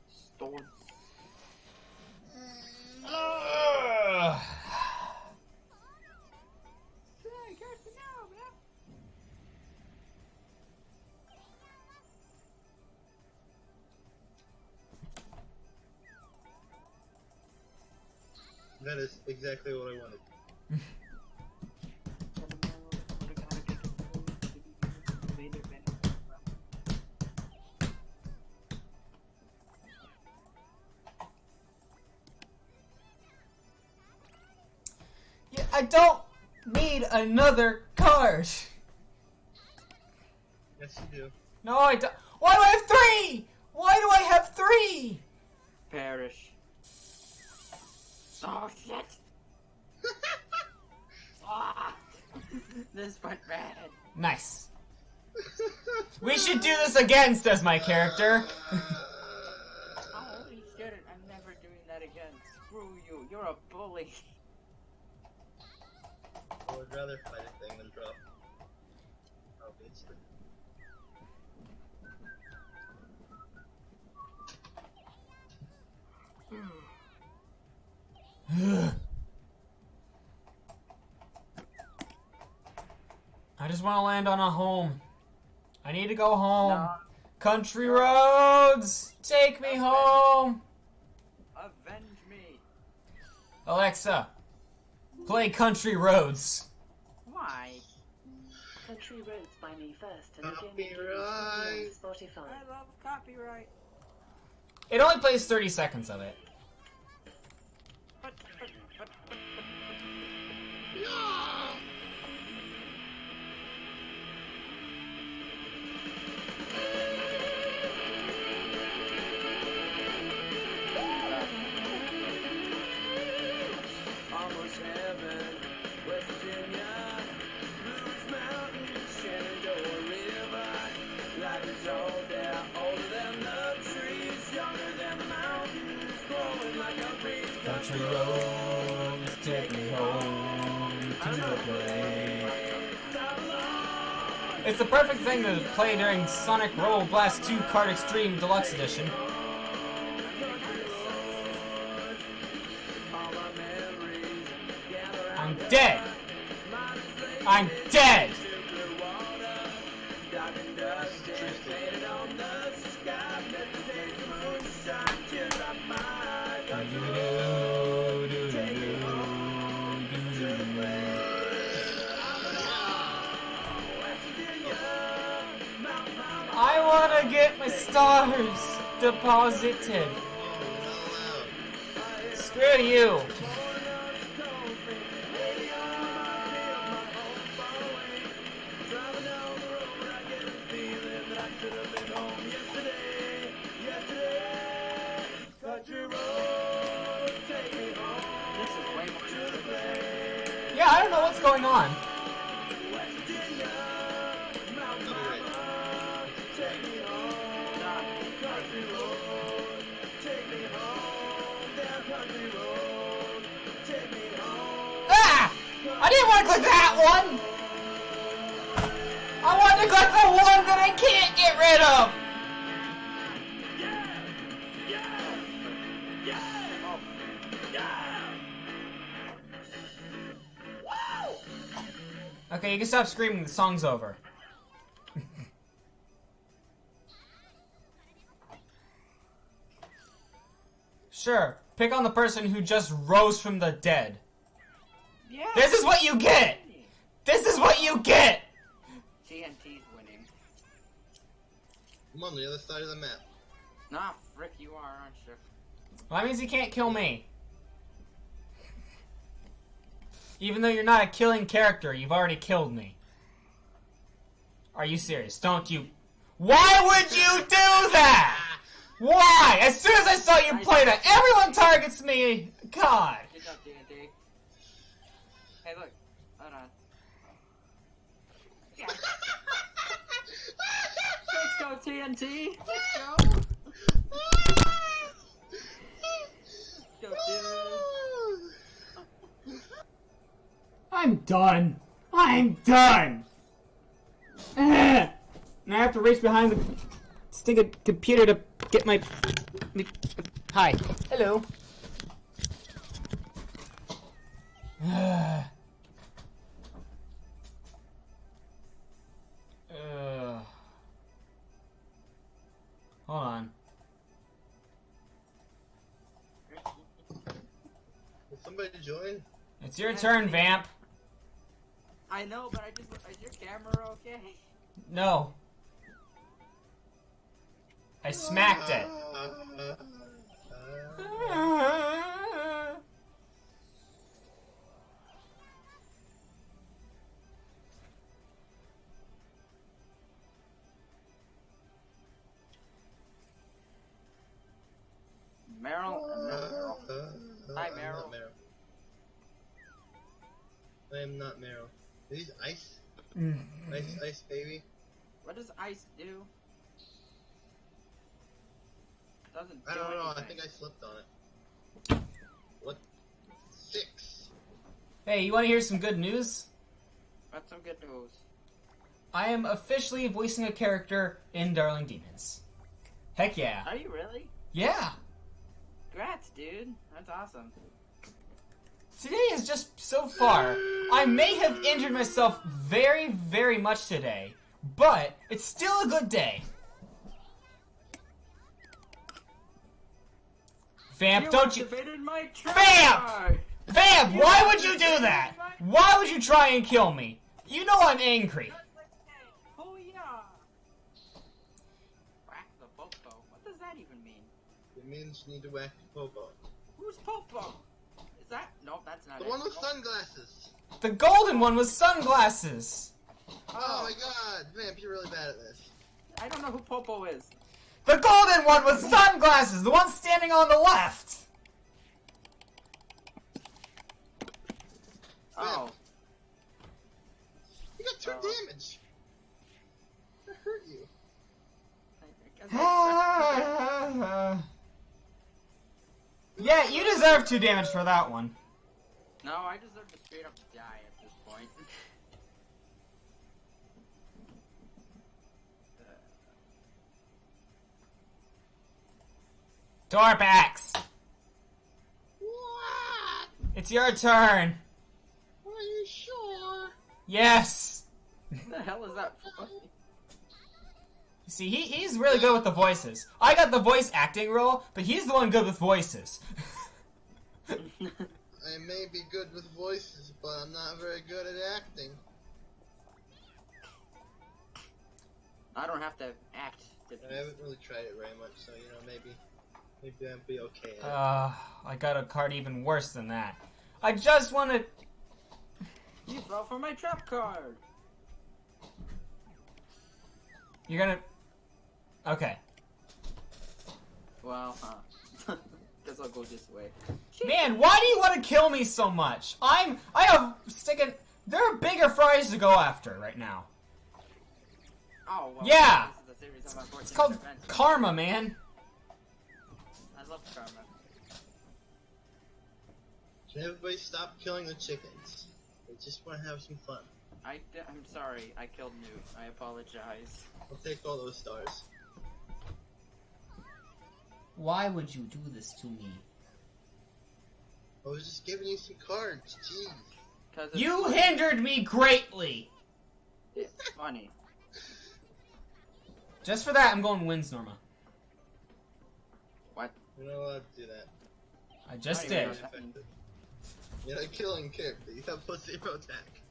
Stores. That is exactly what I wanted. Yeah, I don't need another card. Yes, you do. No, I don't. Why do I have 3? Why do I have 3? Perish. Oh shit! Ah, this went bad. Nice. We should do this again, says my character. Holy shit, I'm never doing that again. Screw you, you're a bully. I would rather fight a thing than drop. Obviously. I just want to land on a home. I need to go home. No. Country roads, take me home. Avenge me. Alexa, play Country Roads. Why? Country Roads by Me First and again Copyright. on Spotify. I love copyright. It only plays 30 seconds of it. But. Yeah! Country roads take me home to the place. It's the perfect thing to play during Sonic Roll Blast 2 Kart Extreme Deluxe Edition. I'm dead! I'm dead! I wanna get my stars deposited. Screw you. Yeah, I don't know what's going on. Ah! I didn't want to click that one! I wanted to click the one that I can't get rid of! Okay, you can stop screaming, the song's over. Sure, pick on the person who just rose from the dead. Yeah. This is what you get! This is what you get! TNT's winning. I'm on the other side of the map. Nah, frick, you are, aren't you? Well, that means you can't kill me. Even though you're not a killing character, you've already killed me. Are you serious? Don't you... Why would you do that? Why? As soon as I saw you play that, everyone targets me! God. Good job, TNT. Hey, look. Hold on. Yeah. Let's go, TNT. Let's go. Go, dude. I'm done. I'm done. And I have to race behind the stinking computer to get my... Hi. Hello. Hold on. Will somebody join? It's your turn, Vamp. I know, but is your camera okay? No. I smacked it. Merel. Hi, I'm Merel. not Merel. I am not Merel. Are these ice? Ice, baby. What does ice do? Doesn't do I don't know. I anything. think I slipped on it. What? 6. Hey, you want to hear some good news? That's some good news. I am officially voicing a character in Darling Demons. Heck yeah. Are you really? Yeah. Congrats, dude. That's awesome. Today is just so far. I may have injured myself very, very much today, but it's still a good day. Vamp, don't you... activated my trap Vamp! card! Vamp, why would you do that? Why would you try and kill me? You know I'm angry. Oh yeah! Whack the popo. What does that even mean? It means you need to whack the popo. Who's popo? Is that? Nope, that's not The it. one with Nope. sunglasses. The golden one with sunglasses. Oh my god, Vamp, you're really bad at this. I don't know who popo is. The golden one with sunglasses. The one standing on the left. Oh. You got 2 Oh. damage. That hurt you. I guess that's Yeah, you deserve 2 damage for that one. No, I deserve to straight up die at this point. Torpax! What? It's your turn! Are you sure? Yes! The hell is that for? See, he's really good with the voices. I got the voice acting role, but he's the one good with voices. I may be good with voices, but I'm not very good at acting. I don't have to act. I haven't really tried it very much, so you know, maybe I'll be okay at it. I got a card even worse than that. I just want to... You fell for my trap card! You're gonna... Okay. Well, guess I'll go this way. Man, why do you want to kill me so much? I have sticking... There are bigger fries to go after right now. Oh, well, Yeah! this is a series of unfortunate It's called events. karma, man. I love karma. Can everybody stop killing the chickens? They just want to have some fun. I'm sorry, I killed Newt. I apologize. I'll take all those stars. Why would you do this to me? I was just giving you some cards, jeez. 'Cause it's You funny. hindered me greatly! It's funny. Just for that, I'm going wins, Norma. What? You're not allowed to do that. I just I don't even did. know what that means. You're not a killing character. You have +0 attack.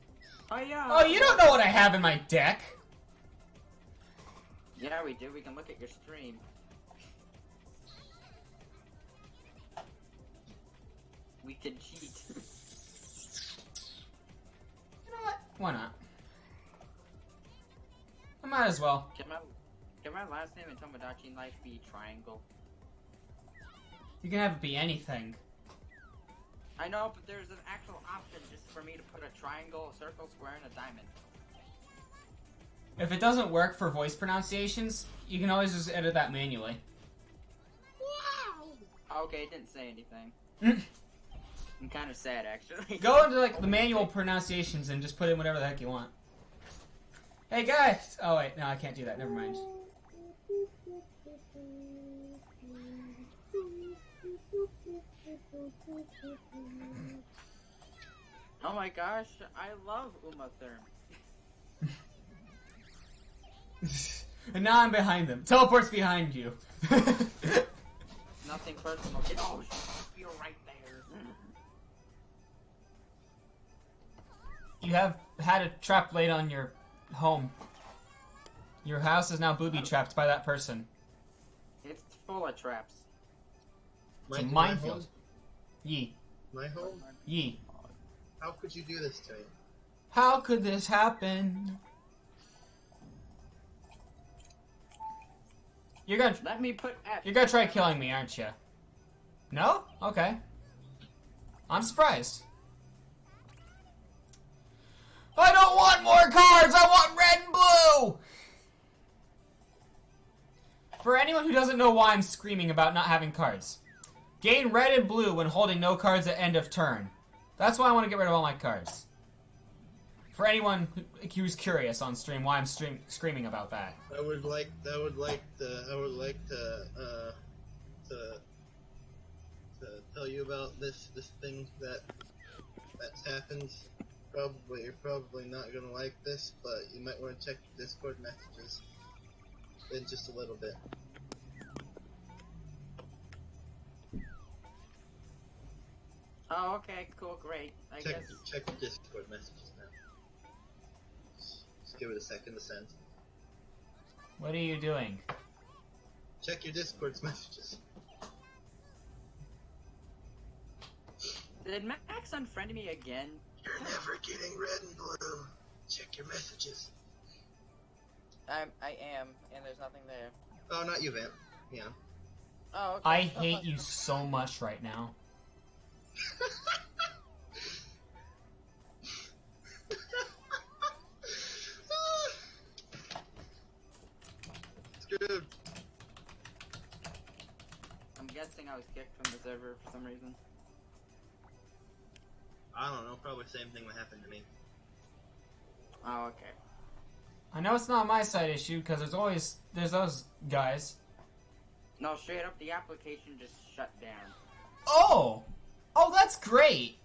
Oh yeah! Oh, you don't know what I have in my deck. Yeah, we do. We can look at your stream. We can cheat. You know what? Why not? I might as well. Can my last name in Tomodachi Life be Triangle? You can have it be anything. I know, but there's an actual option just for me to put a triangle, a circle, square, and a diamond. If it doesn't work for voice pronunciations, you can always just edit that manually. Okay, it didn't say anything. I'm kind of sad, actually. Go into like the manual pronunciations and just put in whatever the heck you want. Hey guys! Oh wait, no, I can't do that. Never mind. Oh my gosh, I love Uma Thurm. And now I'm behind them. Teleport's behind you. Nothing personal. Oh, you're right there. You have had a trap laid on your home. Your house is now booby-trapped by that person. It's full of traps. It's a My minefield. home? Yee. My home? Yee. How could you do this to me? How could this happen? You're gonna Let me put F. You're gonna try killing me, aren't you? No? Okay. I'm surprised. I don't want more cards! I want red and blue! For anyone who doesn't know why I'm screaming about not having cards. Gain red and blue when holding no cards at end of turn. That's why I want to get rid of all my cards. For anyone who's curious on stream why I'm screaming about that. I would like to tell you about this thing that's happened. You're probably not gonna like this, but you might want to check your Discord messages in just a little bit. Oh, okay, cool, great. I guess. Check your Discord messages now. Just give it a second to send. What are you doing? Check your Discord's messages. Did Max unfriend me again? You're never getting red and blue. Check your messages. I am, and there's nothing there. Oh, not you, Vamp. Yeah. Oh, okay. I hate you so much right now. Screwed. I'm guessing I was kicked from the server for some reason. I don't know, probably the same thing that happened to me. Oh, okay. I know it's not my side issue, because there's those guys. No, straight up, the application just shut down. Oh! Oh, that's great!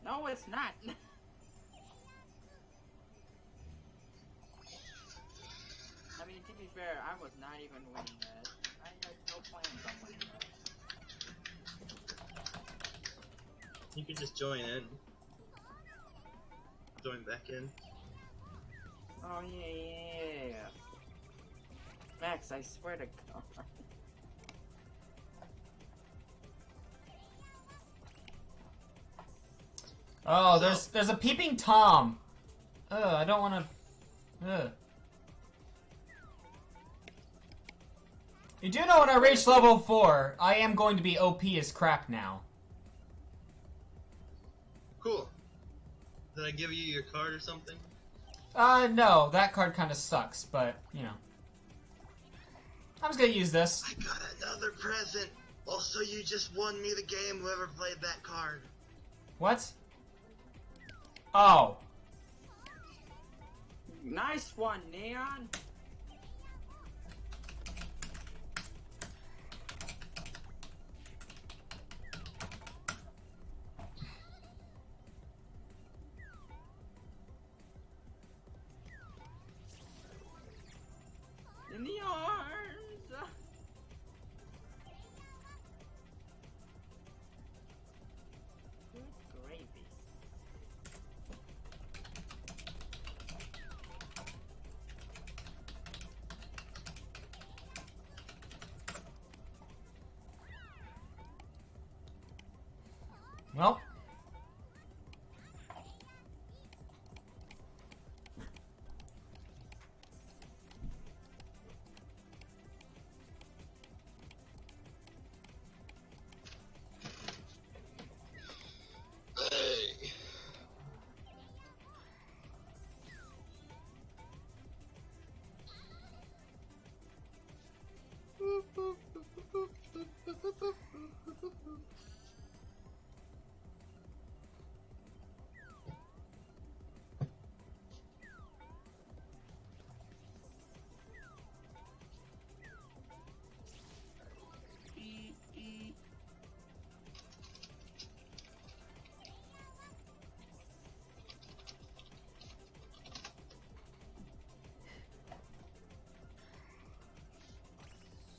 No, it's not. I mean, to be fair, I was not even winning that. I had no plans on winning that. You could just join in. Join back in. Oh, yeah. Max, I swear to God. Oh, there's a peeping Tom. I don't want to. You do know when I reach level 4, I am going to be OP as crap now. Cool. Did I give you your card or something? No, that card kind of sucks, but, you know. I'm just gonna use this. I got another present! Also, you just won me the game, whoever played that card. What? Oh. Nice one, Neon! In the arms! Good gravy. Well. Hey.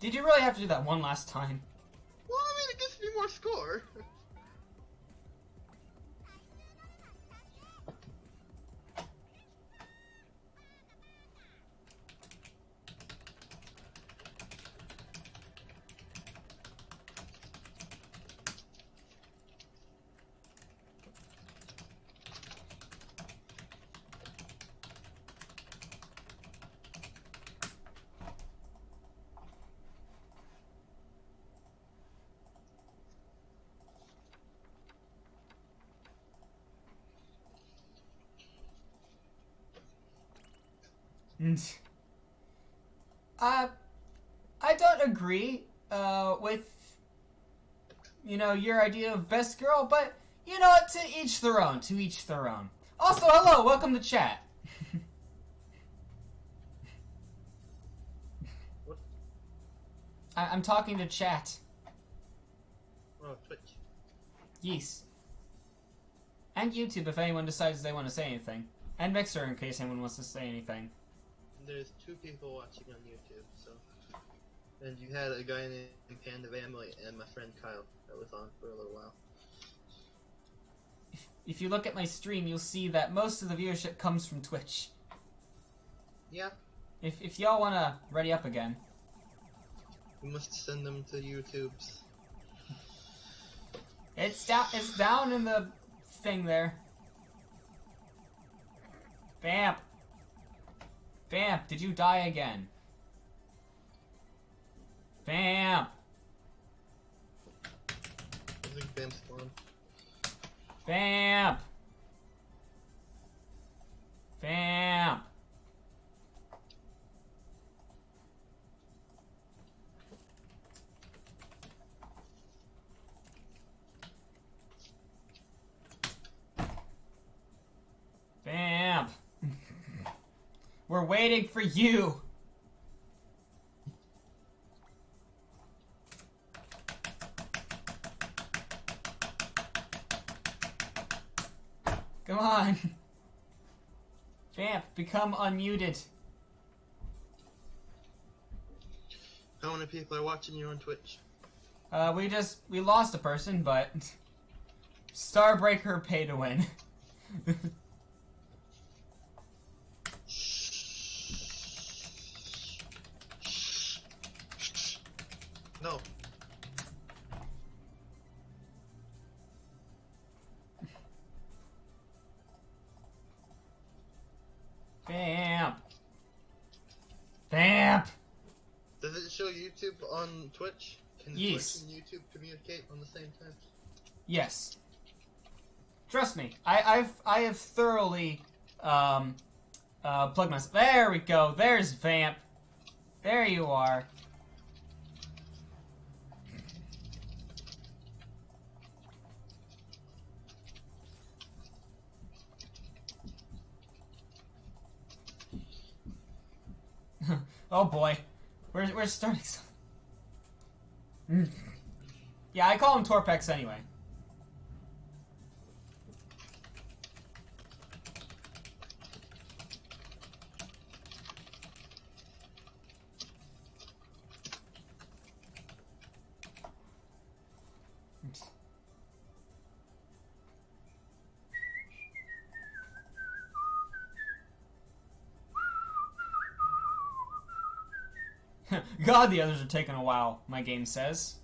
Did you really have to do that one last time? Well, I mean, it gives me more score. I don't agree, with, you know, your idea of best girl, but, you know what, to each their own, to each their own. Also, hello, welcome to chat. What? I'm talking to chat. Oh, Twitch. Yes. And YouTube if anyone decides they want to say anything. And Mixer in case anyone wants to say anything. There's 2 people watching on YouTube, so... And you had a guy named Panda Family and my friend Kyle that was on for a little while. If you look at my stream, you'll see that most of the viewership comes from Twitch. Yeah. If y'all want to ready up again. You must send them to YouTube's. It's down in the thing there. Vamp! Vamp, did you die again? Vamp! I think Vamp's gone. Vamp! Vamp! We're waiting for you. Come on. Vamp, become unmuted. How many people are watching you on Twitch? We lost a person, but Starbreaker pay to win. No. Vamp. Vamp. Does it show YouTube on Twitch? Can Yes. Twitch and YouTube communicate on the same time? Yes. Trust me, I have thoroughly plugged myself. There we go. There's Vamp. There you are. Oh boy, we're starting. Yeah, I call him Torpex anyway. God, the others are taking a while, my game says.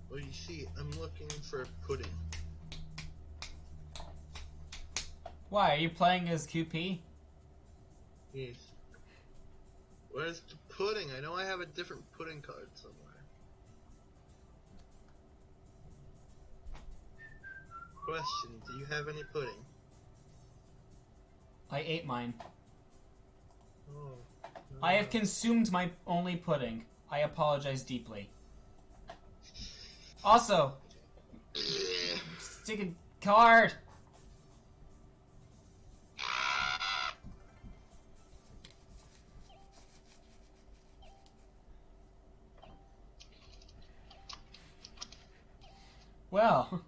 Well, you see, I'm looking for pudding. Why, are you playing as QP? Yes. Where's the pudding? I know I have a different pudding card somewhere. Question, do you have any pudding? I ate mine. Oh. I have consumed my only pudding. I apologize deeply. Also, sticking card. Well.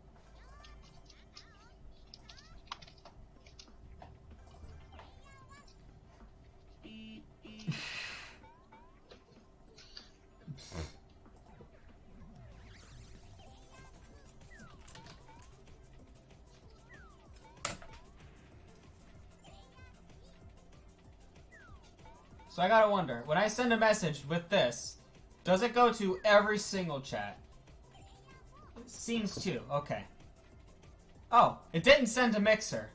So I gotta wonder, when I send a message with this, does it go to every single chat? It seems to, okay. Oh, it didn't send to Mixer.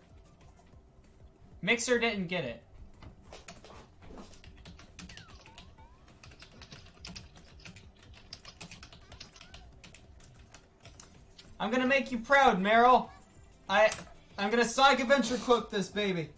Mixer didn't get it. I'm gonna make you proud, Merel. I'm gonna psych adventure quote this baby.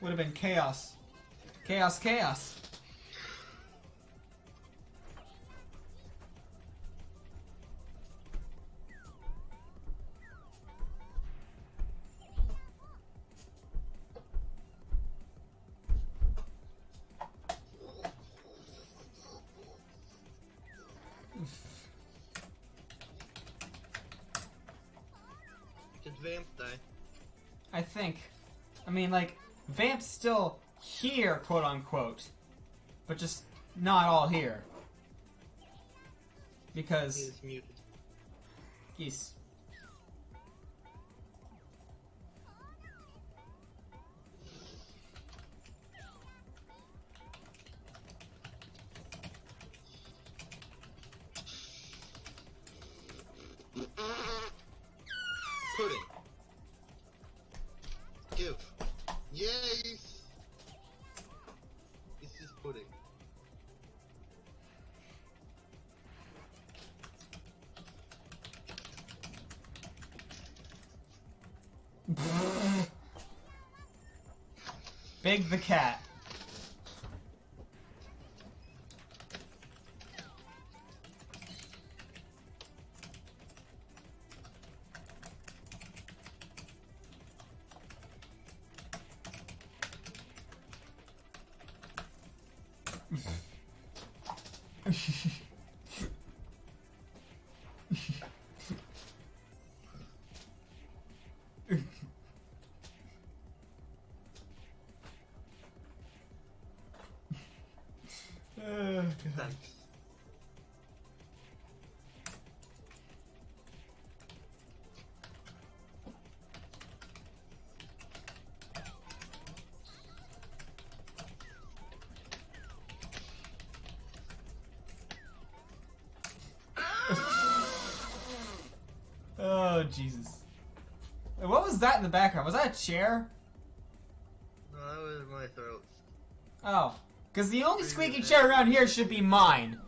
Would have been chaos. Chaos, chaos. Did Vamp die? I think. I mean, like, Vamp's still here, quote unquote, but just not all here. He Because is muted. he's. Yes! This is pudding. Big the cat. Thanks. Oh, Jesus. Wait, what was that in the background? Was that a chair? No, that was my throat. Oh. Because the only squeaky chair around here should be mine.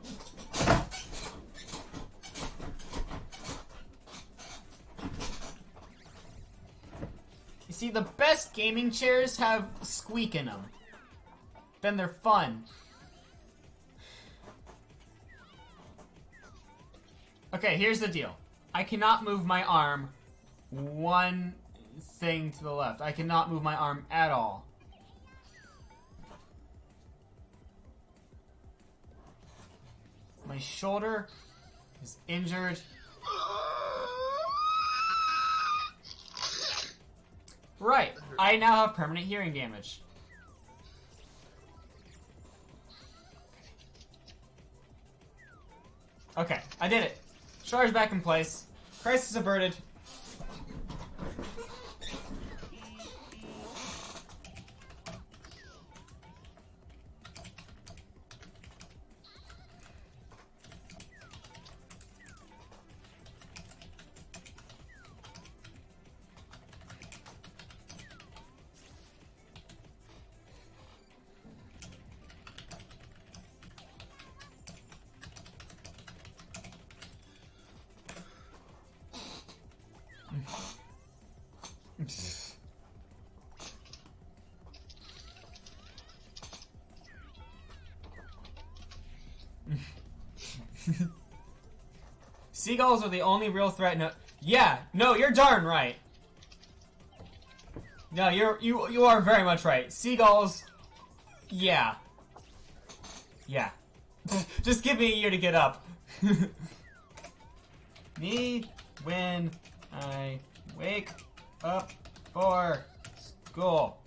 You see, the best gaming chairs have squeak in them. Then they're fun. Okay, here's the deal. I cannot move my arm one thing to the left. I cannot move my arm at all. My shoulder is injured. Right. I now have permanent hearing damage. Okay, I did it. Charge back in place. Crisis averted. Seagulls are the only real threat. No, yeah, no, you're darn right. No, you are very much right. Seagulls, yeah, yeah. Just give me a year to get up. Me when I wake up for school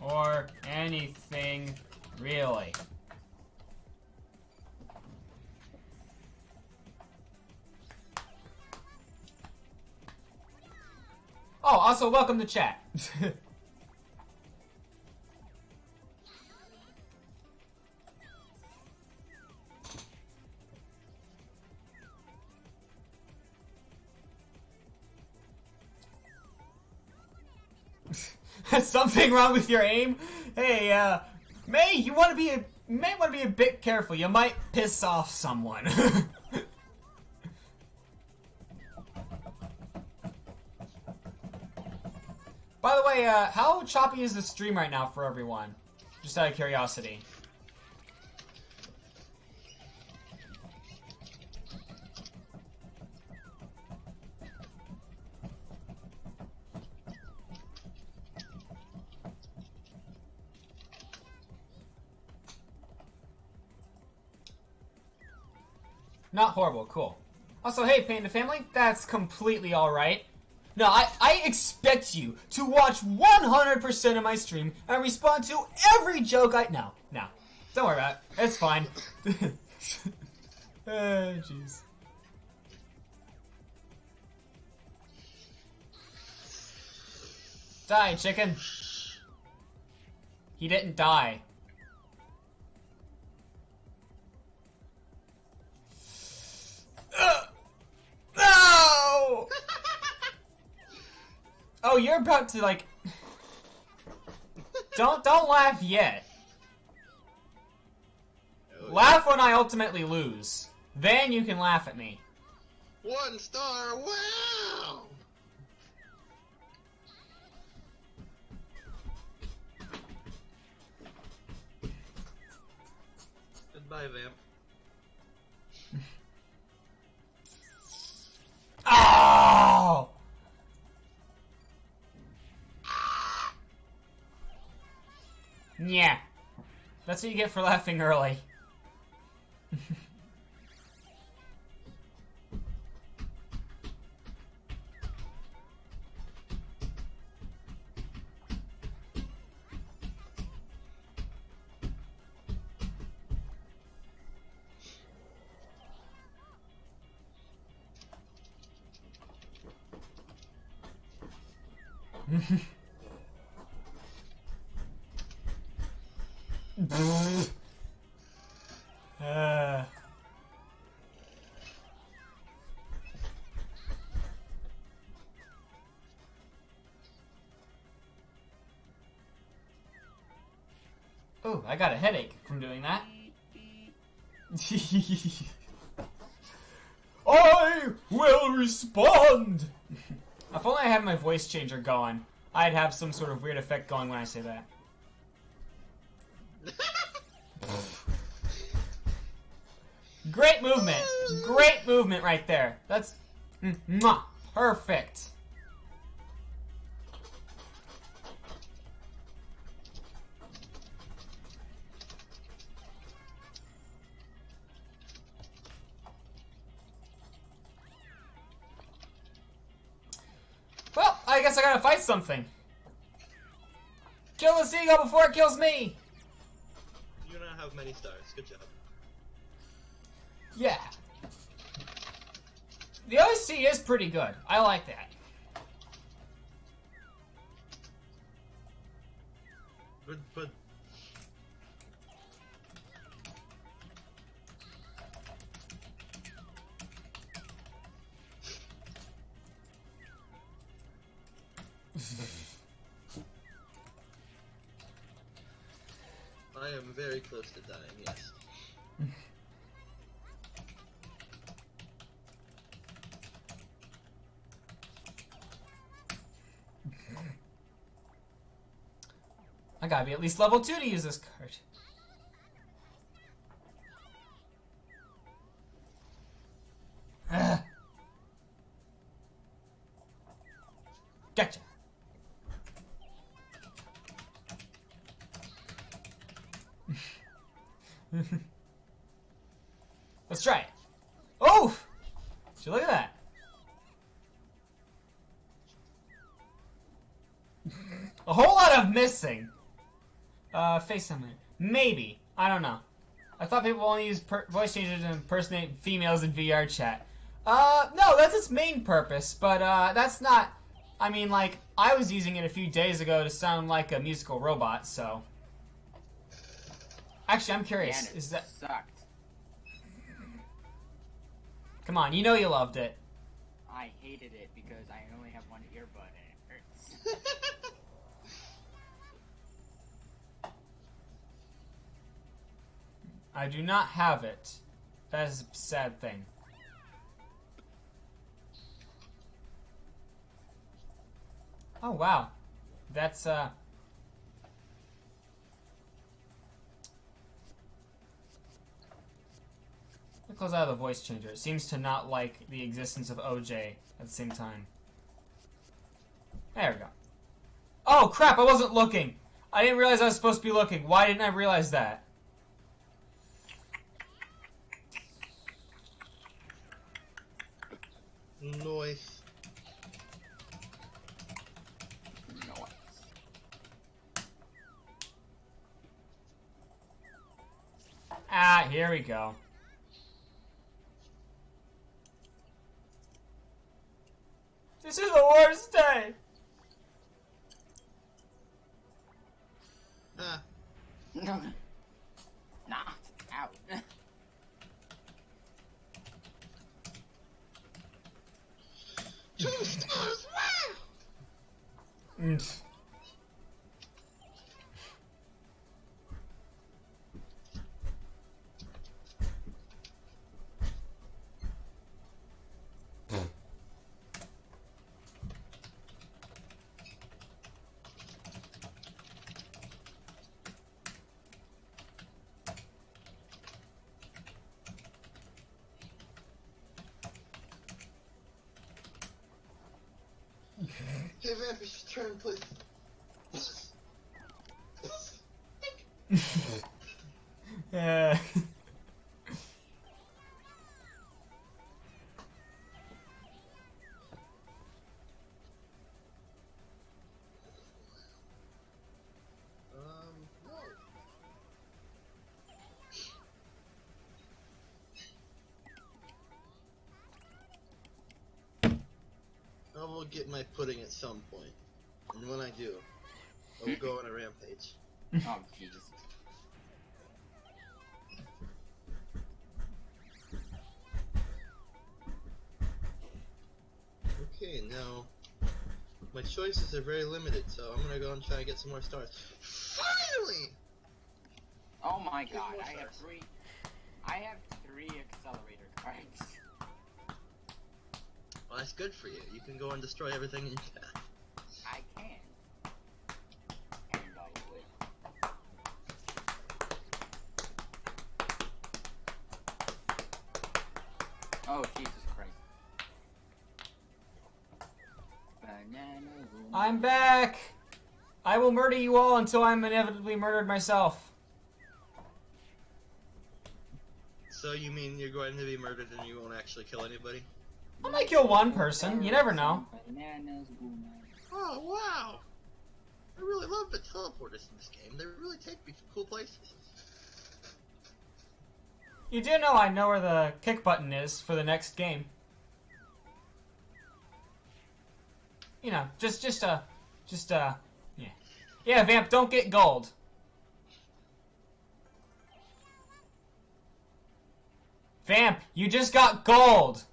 or anything really. Oh, also welcome to chat. Something wrong with your aim? Hey, May, you may want to be a bit careful. You might piss off someone. By the way, how choppy is the stream right now for everyone? Just out of curiosity. Not horrible, cool. Also, hey, Panda Family, that's completely alright. No, I expect you to watch 100% of my stream and respond to every joke No, don't worry about it. It's fine. Jeez. Die, chicken. He didn't die. No! Oh, you're about to, like... Don't laugh yet. Oh, Laugh when I ultimately lose. Then you can laugh at me. 1 star, wow! Goodbye, Vamp. Oh! Yeah. That's what you get for laughing early. uh. Oh, I got a headache from doing that. I will respond! If only I had my voice changer going, I'd have some sort of weird effect going when I say that. Great movement! Great movement right there. That's perfect. Well, I guess I gotta fight something. Kill the seagull before it kills me! You don't have many stars, good job. Yeah. The OC is pretty good. I like that. Good. I am very close to dying, yes. I gotta be at least level 2 to use this card. Ugh. Gotcha. Let's try it. Oh! Did you look at that? A whole lot of missing. Face something. Maybe. I don't know. I thought people only use voice changers to impersonate females in VR chat. No, that's its main purpose, but, that's not... I mean, like, I was using it a few days ago to sound like a musical robot, so... Actually, I'm curious. Man, Is that... sucked. Come on, you know you loved it. I hated it because I only have one earbud and it hurts. I do not have it. That is a sad thing. Oh, wow. That's, Let me close out of the voice changer. It seems to not like the existence of OJ at the same time. There we go. Oh, crap, I wasn't looking. I didn't realize I was supposed to be looking. Why didn't I realize that? Nice. Ah, here we go. This is the worst day. Ah. Nah, out. 2 stars, wow! Hey, Vamp, it's your turn, please. Yeah. No. I will get my pudding at some point, and when I do, I will go on a rampage. Oh, Jesus. Okay, now my choices are very limited, so I'm gonna go and try and get some more stars. Finally! Oh my Give god, more I have stars. three. I have 3 accelerator cards. Well, that's good for you. You can go and destroy everything in your path. I can. And I will. Oh, Jesus Christ. Banana woman. I'm back! I will murder you all until I'm inevitably murdered myself. So you mean you're going to be murdered and you won't actually kill anybody? I might kill one person, you never know. Bananas woman. Oh, wow! I really love the teleporters in this game. They really take me to cool places. You do know I know where the kick button is for the next game. You know, yeah. Yeah, Vamp, don't get gold. Vamp, you just got gold.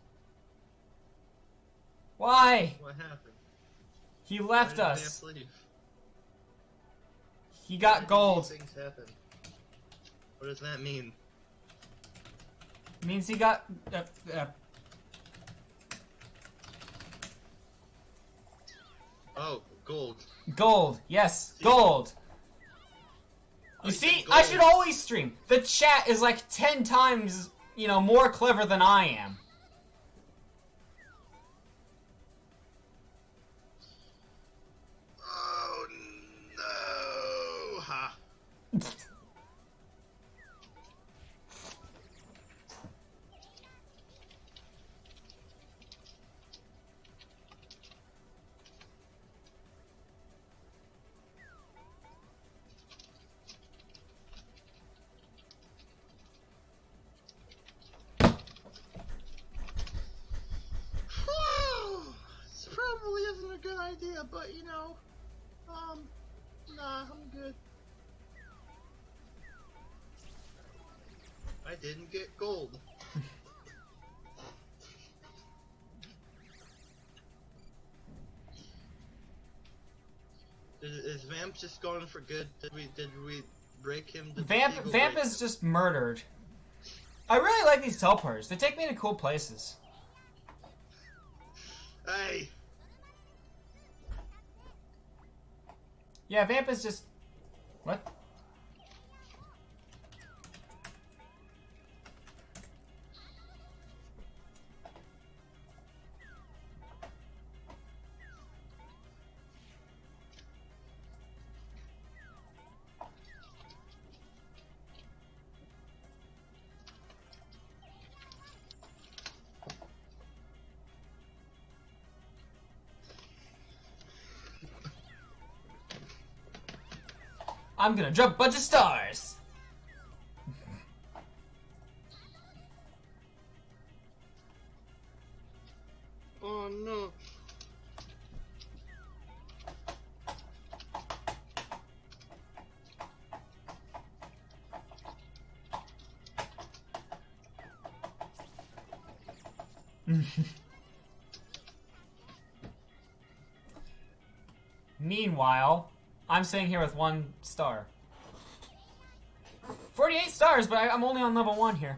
Why? What happened? He Why left did us. Vamp leave? He Why got did gold. these things happen? What does that mean? Means he got Oh, gold. gold. Yes, gold. You I said see, gold. I should always stream. The chat is like 10 times, more clever than I am. Oh no! Ha! This probably isn't a good idea, but nah, I'm good. I didn't get gold. Is Vamp just going for good? Did we break him? Did the Vamp eagle Vamp break is him? just murdered. I really like these teleporters. They take me to cool places. Hey! Yeah, Vamp is just... What? I'm gonna drop a bunch of stars. Oh no! Meanwhile, I'm sitting here with 1 star. 48 stars, but I'm only on level 1 here.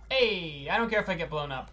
Hey, I don't care if I get blown up.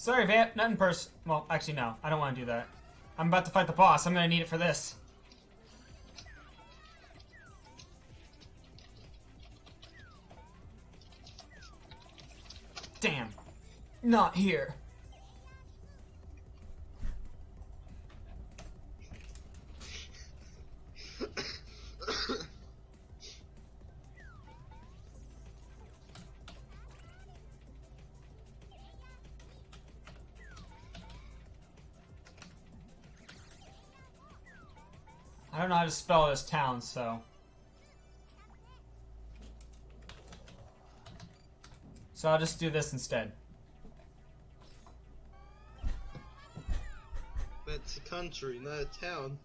Sorry, Vamp. Not in person. Well, actually, no. I don't want to do that. I'm about to fight the boss. I'm gonna need it for this. Damn. Not here. I don't know how to spell this town, so... So I'll just do this instead. That's a country, not a town.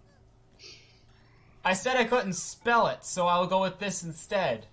I said I couldn't spell it, so I'll go with this instead.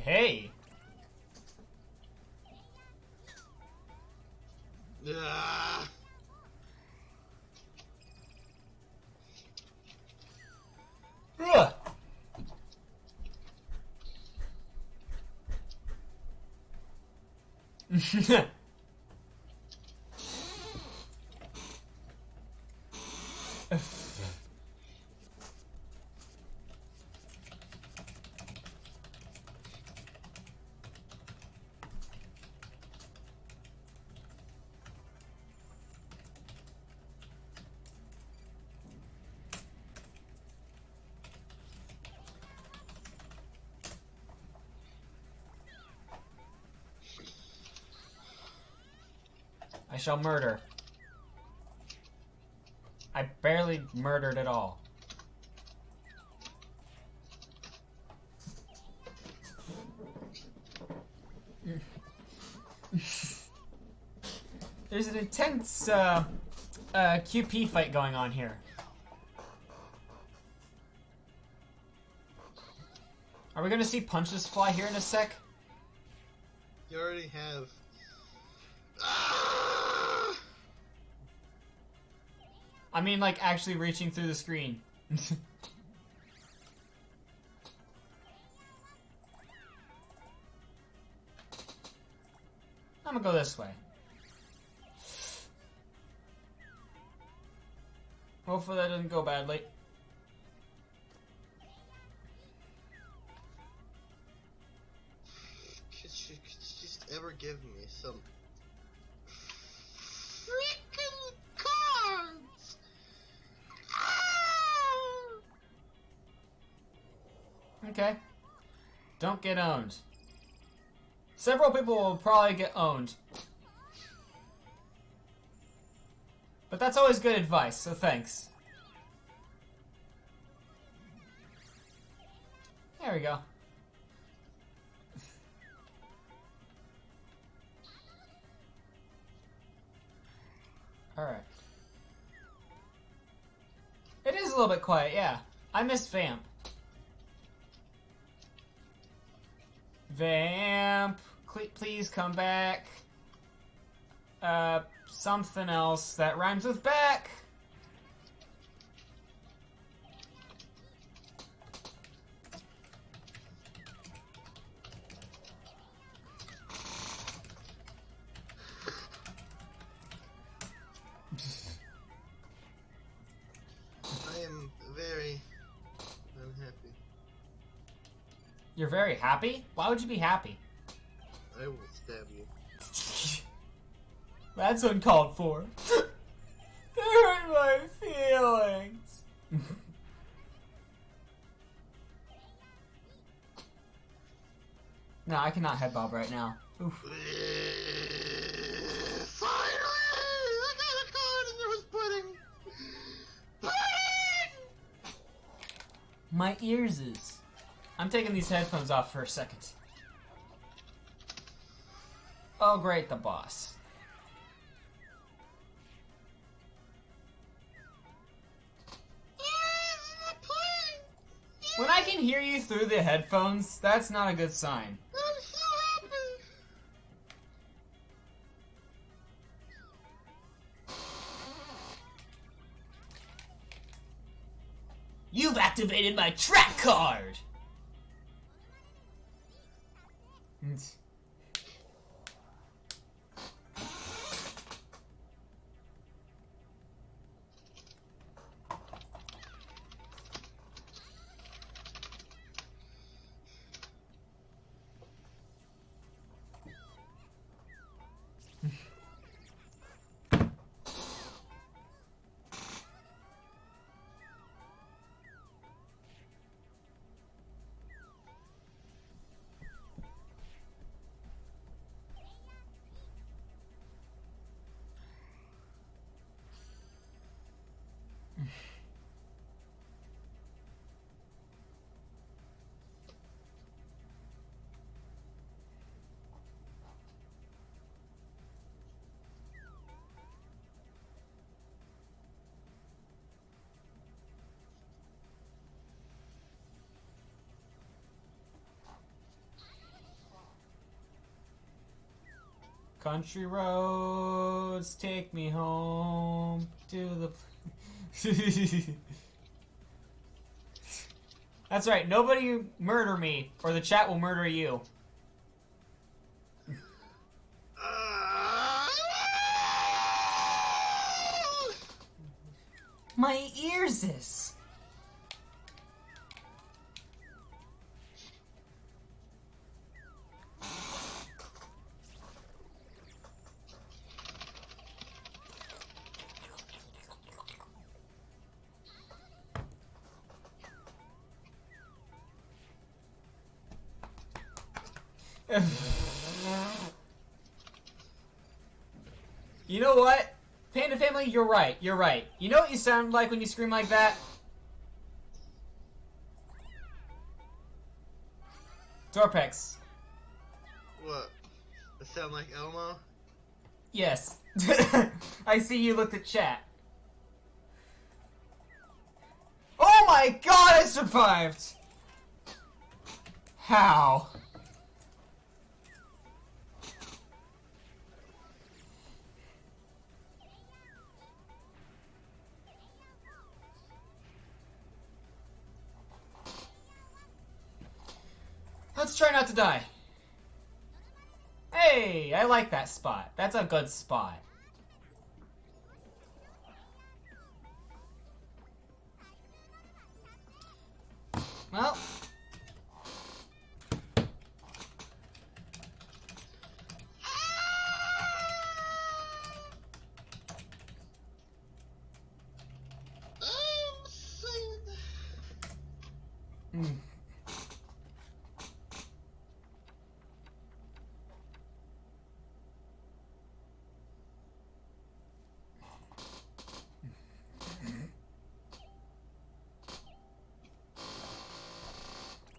Hey. Ah. Ugh. I shall murder. I barely murdered at all. There's an intense QP fight going on here. Are we gonna see punches fly here in a sec? You already have. I mean, like, actually reaching through the screen. I'm gonna go this way. Hopefully that doesn't go badly. Could you just ever give me some freaking cards? Okay. Don't get owned. Several people will probably get owned. But that's always good advice, so thanks. There we go. Alright. It is a little bit quiet, yeah. I miss Vamp. Vamp, please come back. Something else that rhymes with back. I am very unhappy. You're very happy? Why would you be happy? I will stab you. That's uncalled for. Hurt my feelings. No, I cannot head bob right now. Oof. Finally! I got a card and there was pudding! Pudding! My ears is. I'm taking these headphones off for a second. Oh, great, the boss. When I can hear you through the headphones, that's not a good sign. I'm so happy! You've activated my track card! Country roads, take me home to the... That's right, nobody murder me, or the chat will murder you. My ears is... You know what? Panda Family, you're right. You're right. You know what you sound like when you scream like that? Torpex. What? I sound like Elmo? Yes. I see you looked at chat. Oh my god, I survived! How? Let's try not to die. Hey, I like that spot. That's a good spot. Well.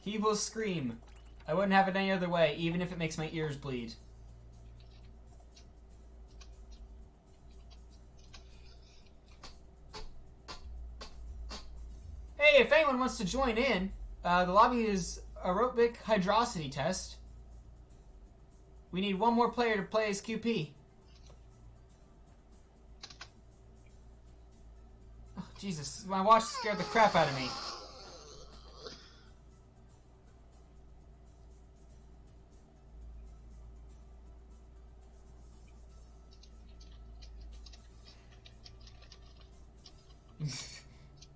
He will scream. I wouldn't have it any other way, even if it makes my ears bleed. Hey, if anyone wants to join in, the lobby is aerobic hydrosity test. We need one more player to play as QP. Oh, Jesus, my watch scared the crap out of me.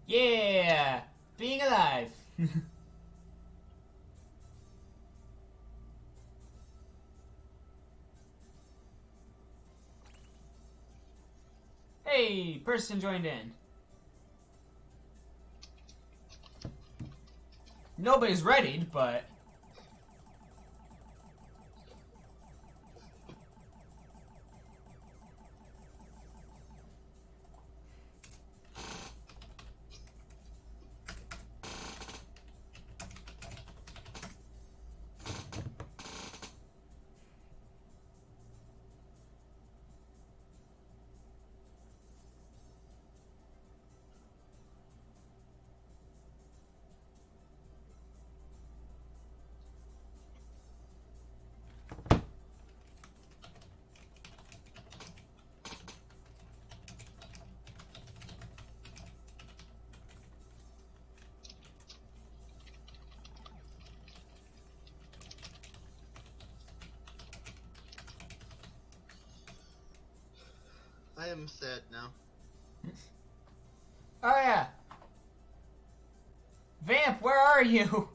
Yeah! Being alive! Hey! Person joined in. Nobody's readied, but... I am sad now. Oh yeah. Vamp, where are you?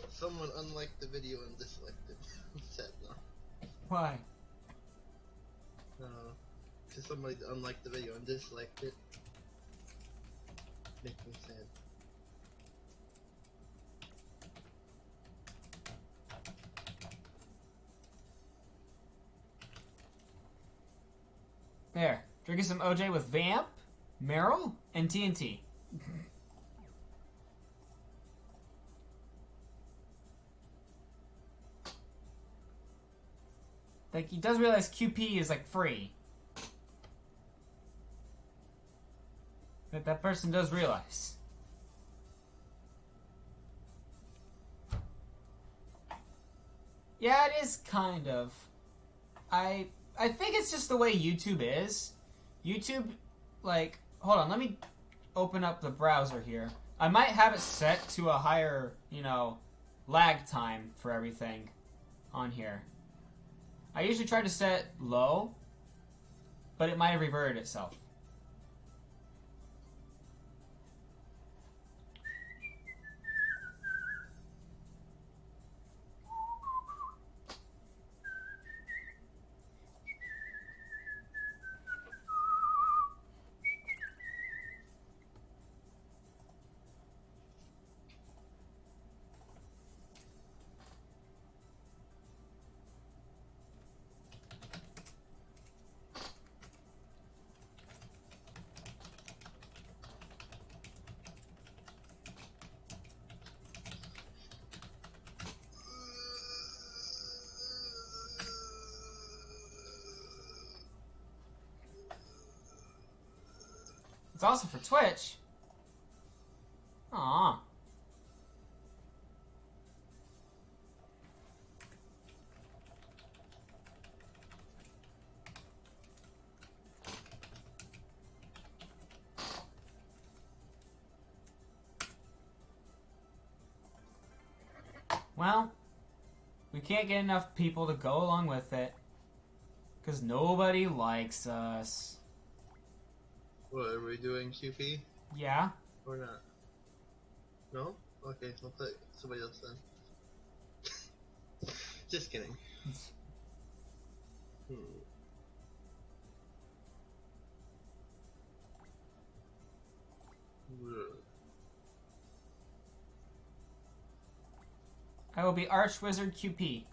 Someone unliked the video and disliked it. I'm sad now. Why? Because somebody unliked the video and disliked it. Makes me sad. There. Drinking some OJ with Vamp, Merel, and TNT. Like, he does realize QP is, like, free. That person does realize. Yeah, it is kind of. I think it's just the way YouTube is. YouTube, like, hold on, let me open up the browser here. I might have it set to a higher, you know, lag time for everything on here. I usually try to set low, but it might have reverted itself. It's also for Twitch. Aww. Well, we can't get enough people to go along with it. Because nobody likes us. What, are we doing QP? Yeah? Or not? No? Okay, I'll play somebody else then. Just kidding. I will be Archwizard QP.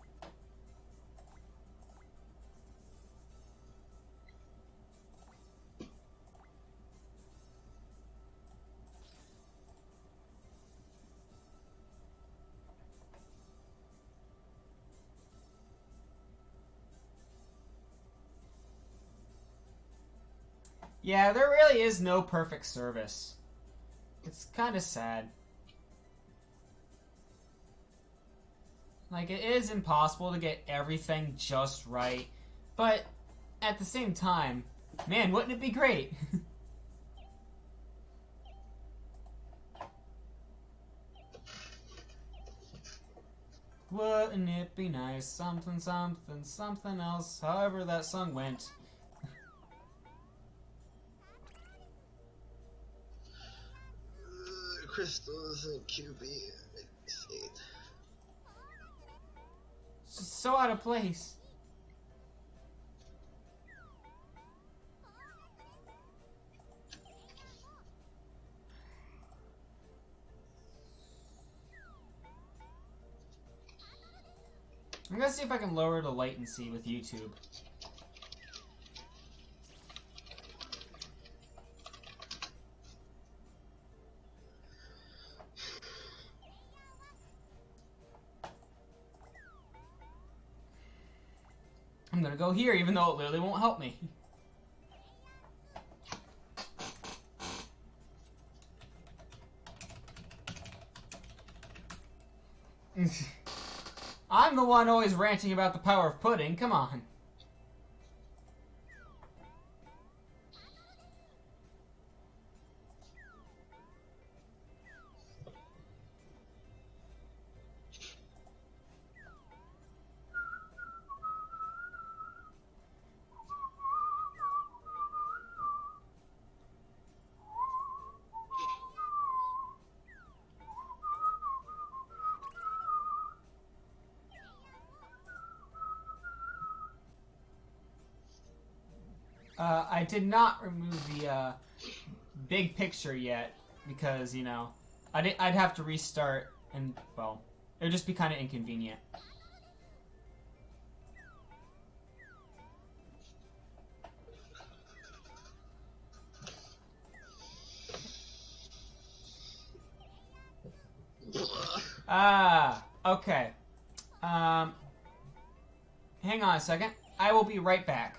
Yeah, there really is no perfect service. It's kind of sad. Like, it is impossible to get everything just right, but at the same time, man, wouldn't it be great? Wouldn't it be nice? Something, something, something else. However that song went. Crystals and QB. Make me sad. So out of place. I'm gonna see if I can lower the latency with YouTube. I'm gonna go here even though it literally won't help me. I'm the one always ranting about the power of pudding, come on. I did not remove the big picture yet because, you know, I'd have to restart and, well, it would just be kind of inconvenient. Okay. Hang on a second. I will be right back.